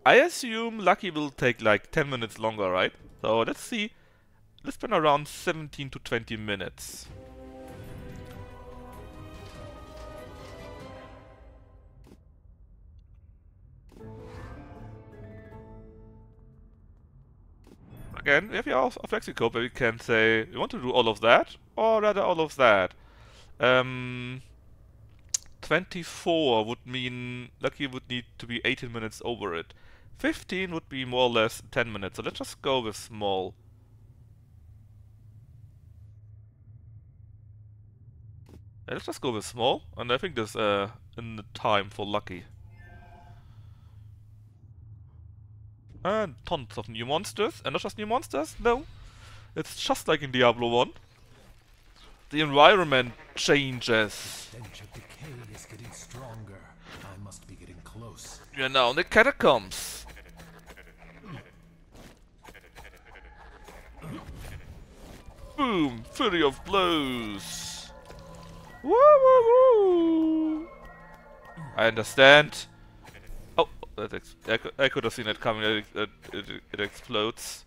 A: I assume Lucky will take like 10 minutes longer, right? So let's see. Let's spend around 17 to 20 minutes. Again, we have here a flexicode where we can say we want to do all of that, or rather all of that. 24 would mean Lucky would need to be 18 minutes over it. 15 would be more or less 10 minutes, so let's just go with small. Yeah, let's just go with small, and I think there's in the time for Lucky. And tons of new monsters, and not just new monsters, no. It's just like in Diablo 1. The environment changes.
G: Stench of decay is getting stronger. I must be getting close.
A: We are now in the catacombs. Boom! Fury of Blows! Woo woo woo! I understand. Oh, I could have seen it coming. It explodes.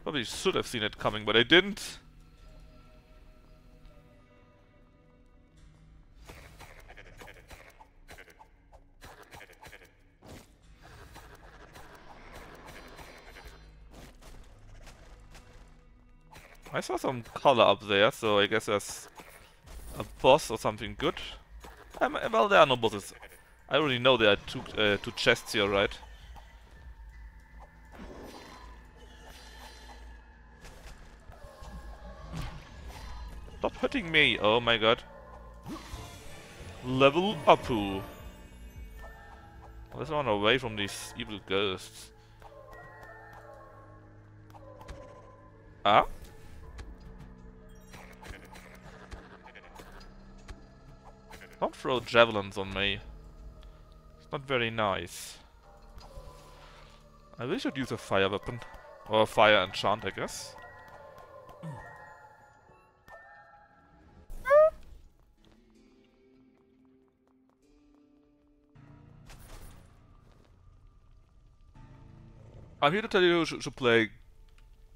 A: Probably should have seen it coming, but I didn't. I saw some color up there, so I guess there's a boss or something good. Well, there are no bosses. I already know there are two chests here, right? Stop hurting me! Oh my god. Level up! Let's run away from these evil ghosts. Ah? Don't throw javelins on me. It's not very nice. I really should use a fire weapon. Or a fire enchant, I guess. I'm here to tell you should play.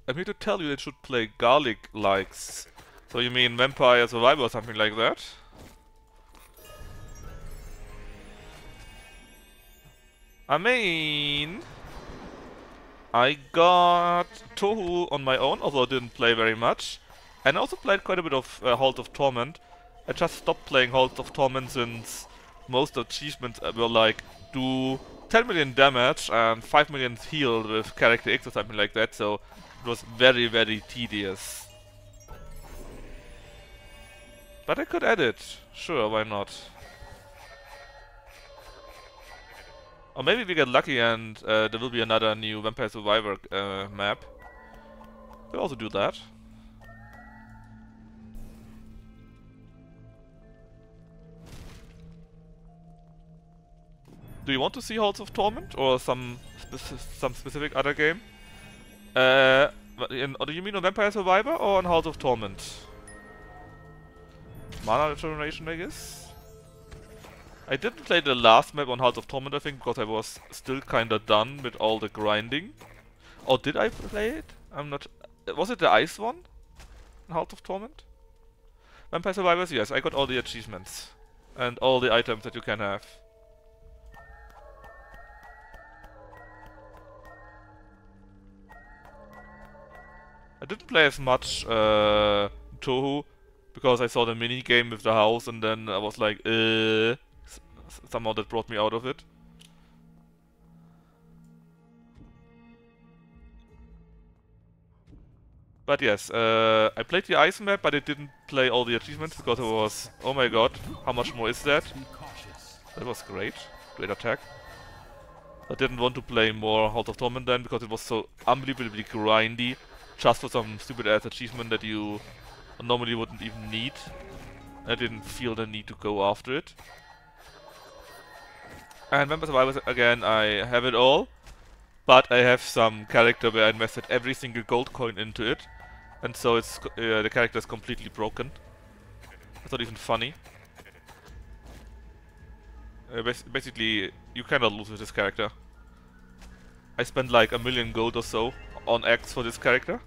A: I'm here to tell you that you should play garlic likes. So you mean Vampire Survivor or something like that? I mean, I got Tohu on my own, although I didn't play very much. And I also played quite a bit of Halls of Torment. I just stopped playing Halls of Torment since most achievements were like, do 10 million damage and 5 million heal with character X or something like that, so it was very, very tedious. But I could add it. Sure, why not? Or maybe we get lucky and there will be another new Vampire Survivor map. We'll also do that. Do you want to see Halls of Torment or some specific other game? Or do you mean on Vampire Survivor or on Halls of Torment? Mana Regeneration, I guess? I didn't play the last map on Halls of Torment, I think, because I was still kinda done with all the grinding. Or did I play it? I'm not... Was it the ice one? In Halls of Torment? Vampire Survivors, yes, I got all the achievements. And all the items that you can have. I didn't play as much Tohu, because I saw the mini game with the house and then I was like, somehow that brought me out of it. But yes, I played the ice map, but I didn't play all the achievements because it was, oh my god, how much more is that? That was great, great attack. I didn't want to play more Halls of Torment then because it was so unbelievably grindy, just for some stupid ass achievement that you normally wouldn't even need. I didn't feel the need to go after it. And Vampire Survivors, again, I have it all, but I have some character where I invested every single gold coin into it, and so it's the character is completely broken. It's not even funny. Basically, you kinda lose with this character. I spent like 1,000,000 gold or so on X for this character.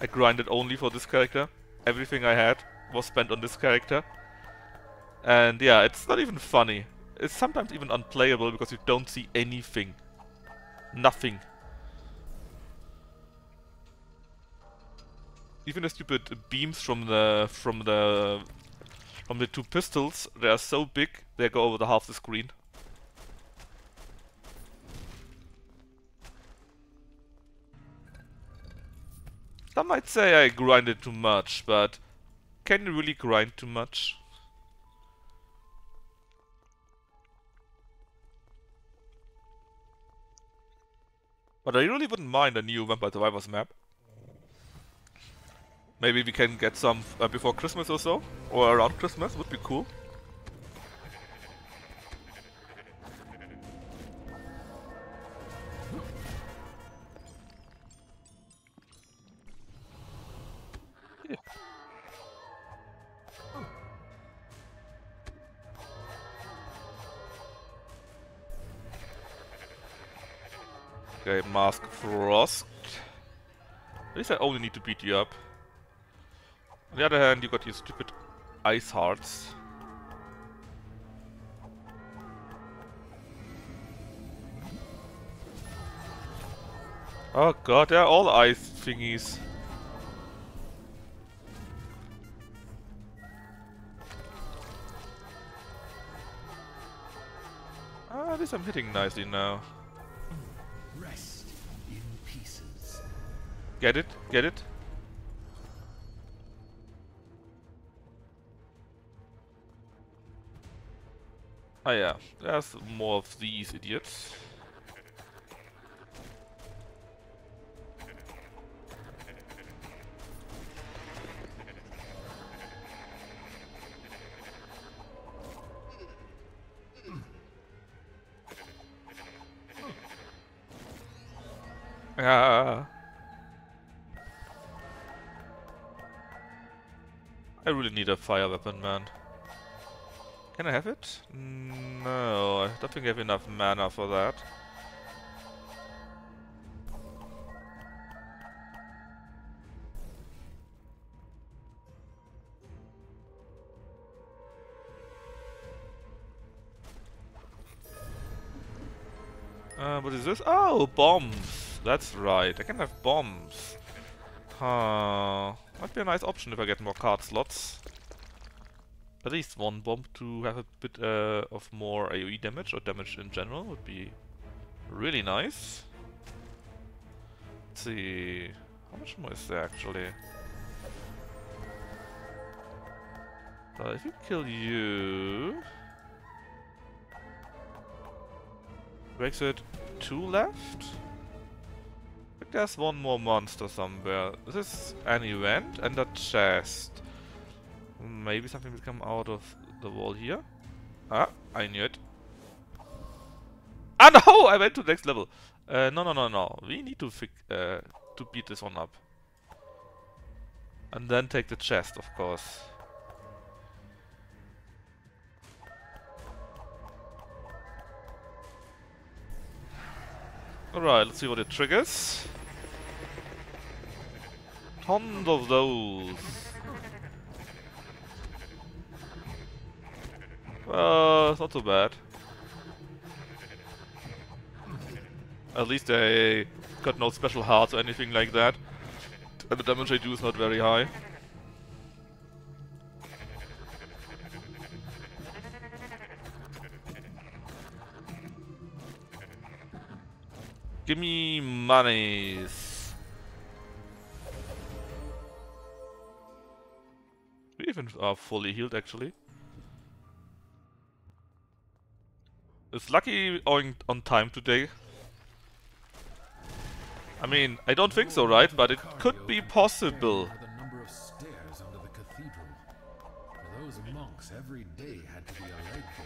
A: I grinded only for this character. Everything I had was spent on this character. And yeah, it's not even funny. It's sometimes even unplayable because you don't see anything. Nothing. Even the stupid beams from the two pistols, they are so big they go over the half the screen. Some might say I grinded too much, but can you really grind too much? But I really wouldn't mind a new Vampire Survivors map. Maybe we can get some before Christmas or so, or around Christmas, would be cool. Yeah. Okay, Mask Frost. At least I only need to beat you up. On the other hand, you got your stupid ice hearts. Oh god, they're all ice thingies. At least I'm hitting nicely now.
G: Rest in pieces.
A: Get it? Get it? Ah yeah, there's more of these idiots. Ah. I really need a fire weapon, man. Can I have it? No, I don't think I have enough mana for that. What is this? Oh, bombs! That's right, I can have bombs. Huh. Might be a nice option if I get more card slots. At least one bomb to have a bit of more AoE damage or damage in general would be really nice. Let's see. How much more is there actually? If we kill you... Makes it 2 left? I think there's one more monster somewhere. This is an event and a chest. Maybe something will come out of the wall here. Ah, I knew it. Ah no! I went to the next level. No. We need to beat this one up. And then take the chest, of course. Alright, let's see what it triggers. Tons of those. Well, it's not so bad. At least I got no special hearts or anything like that. And the damage I do is not very high. Give me monies. We even are fully healed actually. It's lucky on time today. I mean, I don't think so, right? But it could be possible.
G: The number of stairs under the cathedral. For those monks, every day had to be a leg day.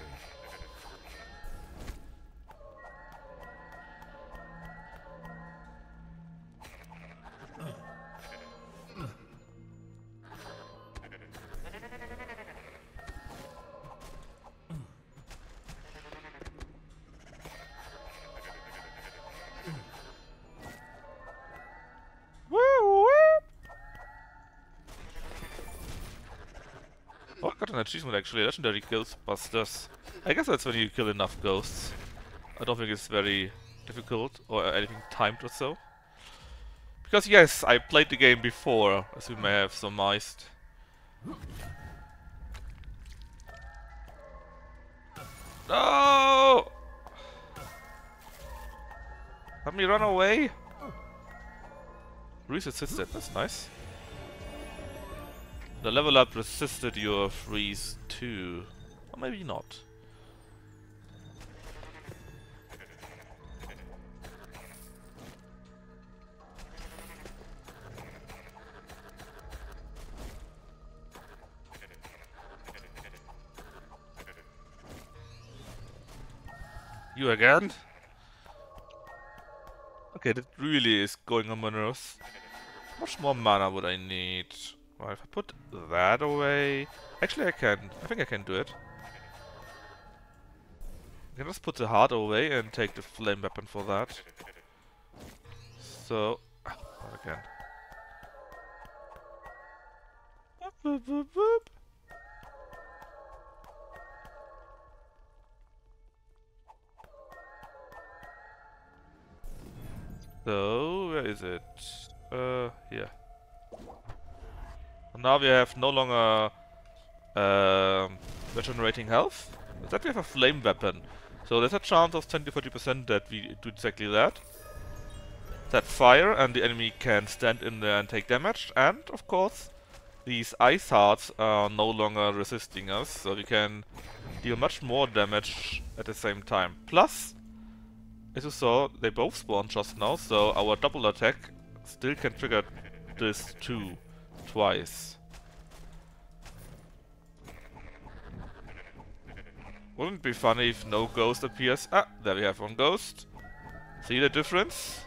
A: Oh, I got an achievement actually, Legendary Ghostbusters. I guess that's when you kill enough ghosts. I don't think it's very difficult or anything timed or so. Because yes, I played the game before, as you may have surmised. No! Let me run away! Reese assisted, that's nice. The level up resisted your freeze too. Or maybe not. You again? Okay, that really is going on my nerves. How much more mana would I need? Well, if I put that away... Actually I can. I think I can do it. I can just put the heart away and take the flame weapon for that. So... not again. Boop, boop, boop, boop. So, where is it? Here. And now we have no longer regenerating health. Instead we have a flame weapon. So there's a chance of 20-40% that we do exactly that. Set fire and the enemy can stand in there and take damage. And, of course, these ice hearts are no longer resisting us. So we can deal much more damage at the same time. Plus, as you saw, they both spawned just now, so our double attack still can trigger this too, twice. Wouldn't it be funny if no ghost appears? Ah, there we have one ghost. See the difference?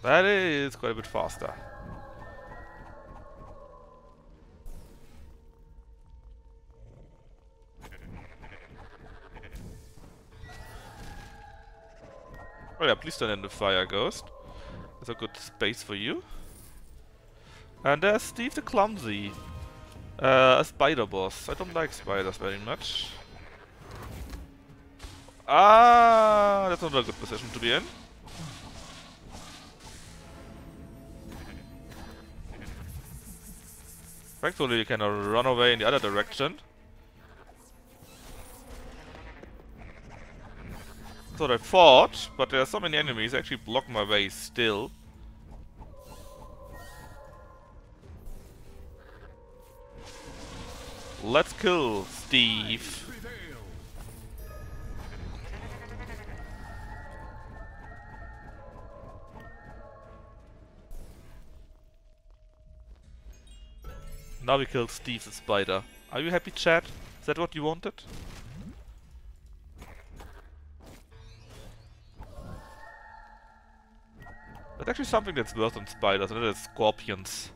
A: That is quite a bit faster. Oh yeah, please turn in the fire ghost. There's a good space for you. And there's Steve the Clumsy. A spider boss. I don't like spiders very much. Ah, that's not a good position to be in. Thankfully you can run away in the other direction. That's what I thought, but there are so many enemies that actually block my way still. Let's kill Steve. Now we killed Steve the spider. Are you happy, chat? Is that what you wanted? There's actually something that's worse than spiders, and that is scorpions.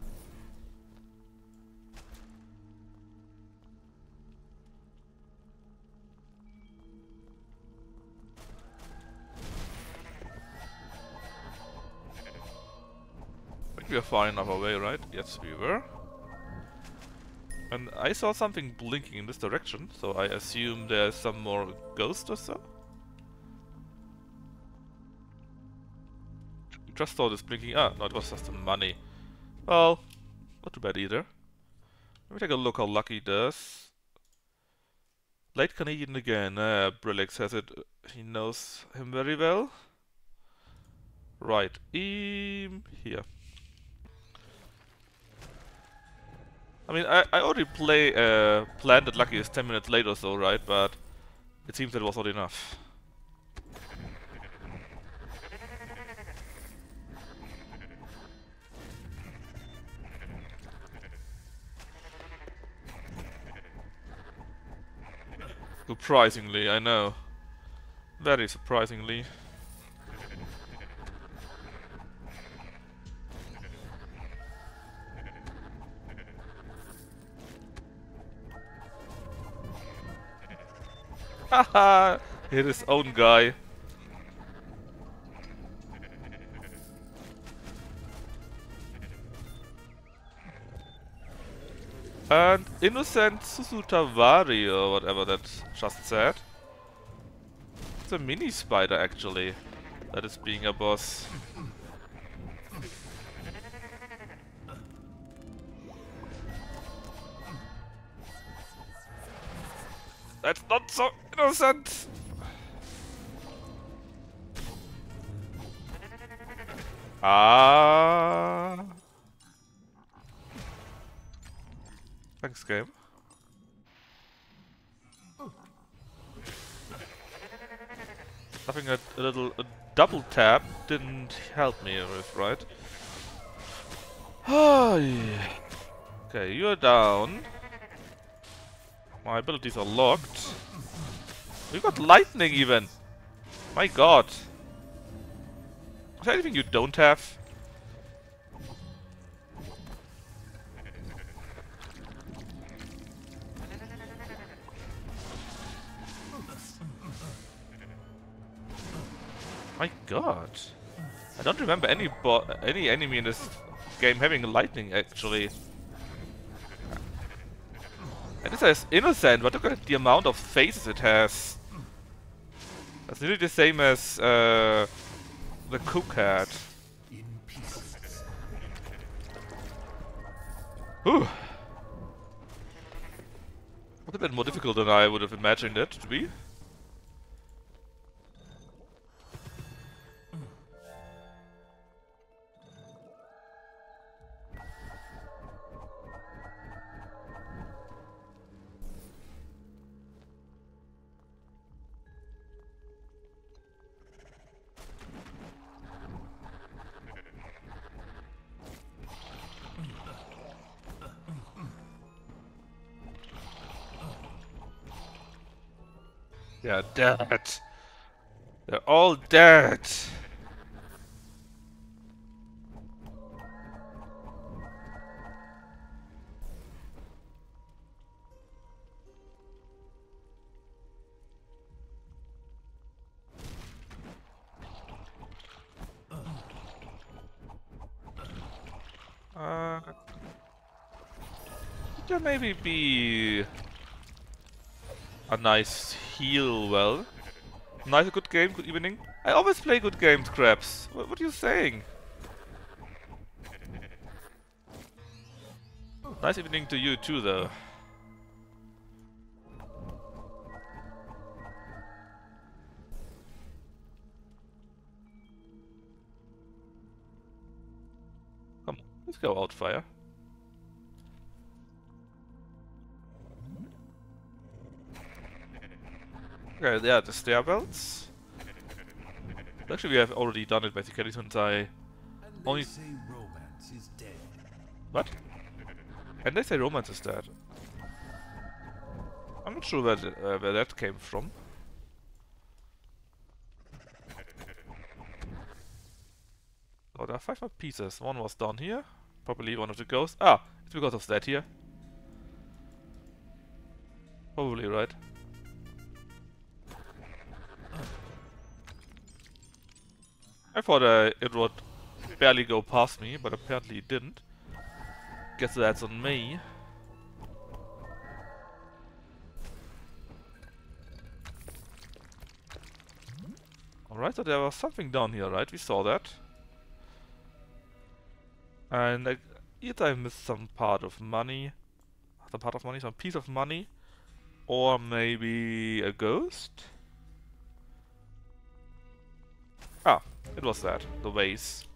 A: I think we are far enough away, right? Yes, we were. And I saw something blinking in this direction, so I assume there's some more ghost or so. You just saw this blinking. Ah, no, it was just the money. Well, not too bad either. Let me take a look how Lucky does. Late Canadian again. Brillix has it. He knows him very well. Right, here. I mean, I already planned that Lucky is 10 minutes late or so, right? But it seems that was not enough. Surprisingly, I know. Very surprisingly. Haha! Hit his own guy. And innocent Susutavari or whatever that just said. It's a mini spider actually. That is being a boss. That's not so innocent! Ah. Thanks, game. Having a double tap didn't help me with, right? Oh, yeah. Okay, you're down. My abilities are locked. We got lightning even! My god. Is there anything you don't have? My god. I don't remember any enemy in this game having lightning actually. And this is innocent, but look at the amount of phases it has. That's nearly the same as the cook had. Whew. A bit more difficult than I would have imagined it to be. They're dead. They're all dead. there maybe be a nice heal well? Nice, good game, good evening. I always play good games, Krabs. What are you saying? Nice evening to you too, though. Come on, let's go Outfire. Okay, there are the stairwells. Actually, we have already done it basically since I
G: And they
A: only...
G: say romance is dead.
A: What? And they say romance is dead. I'm not sure where that came from. Oh, there are 5 more pieces. One was down here. Probably one of the ghosts. Ah, it's because of that here. Probably right. I thought it would barely go past me, but apparently it didn't. Guess that's on me. Alright, so there was something down here, right? We saw that. And either I missed some part of money, some piece of money, or maybe a ghost? Ah, it was that, the vase.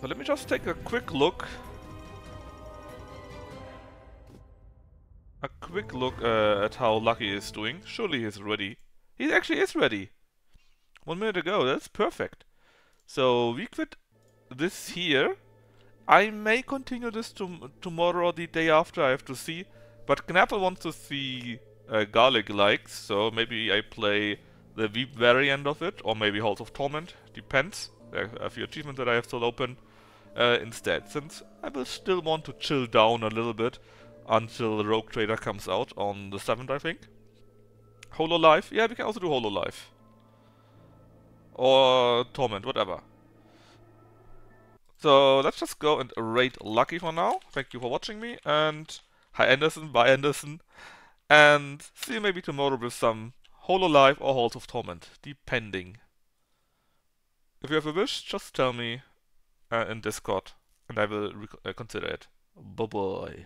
A: So let me just take a quick look. At how Lucky is doing. Surely he's ready. He actually is ready. 1 minute ago, that's perfect. So we quit this here. I may continue this tomorrow or the day after, I have to see. But Knappel wants to see Garlic likes, so maybe I play the Veep variant of it, or maybe Halls of Torment, depends. There are a few achievements that I have still open instead, since I will still want to chill down a little bit until Rogue Trader comes out on the 7th, I think. Hololive? Yeah, we can also do Hololive. Or Torment, whatever. So let's just go and rate Lucky for now. Thank you for watching me, and hi Anderson, bye Anderson. And see you maybe tomorrow with some Hololive or Halls of Torment, depending. If you have a wish, just tell me in Discord, and I will consider it. Bye bye.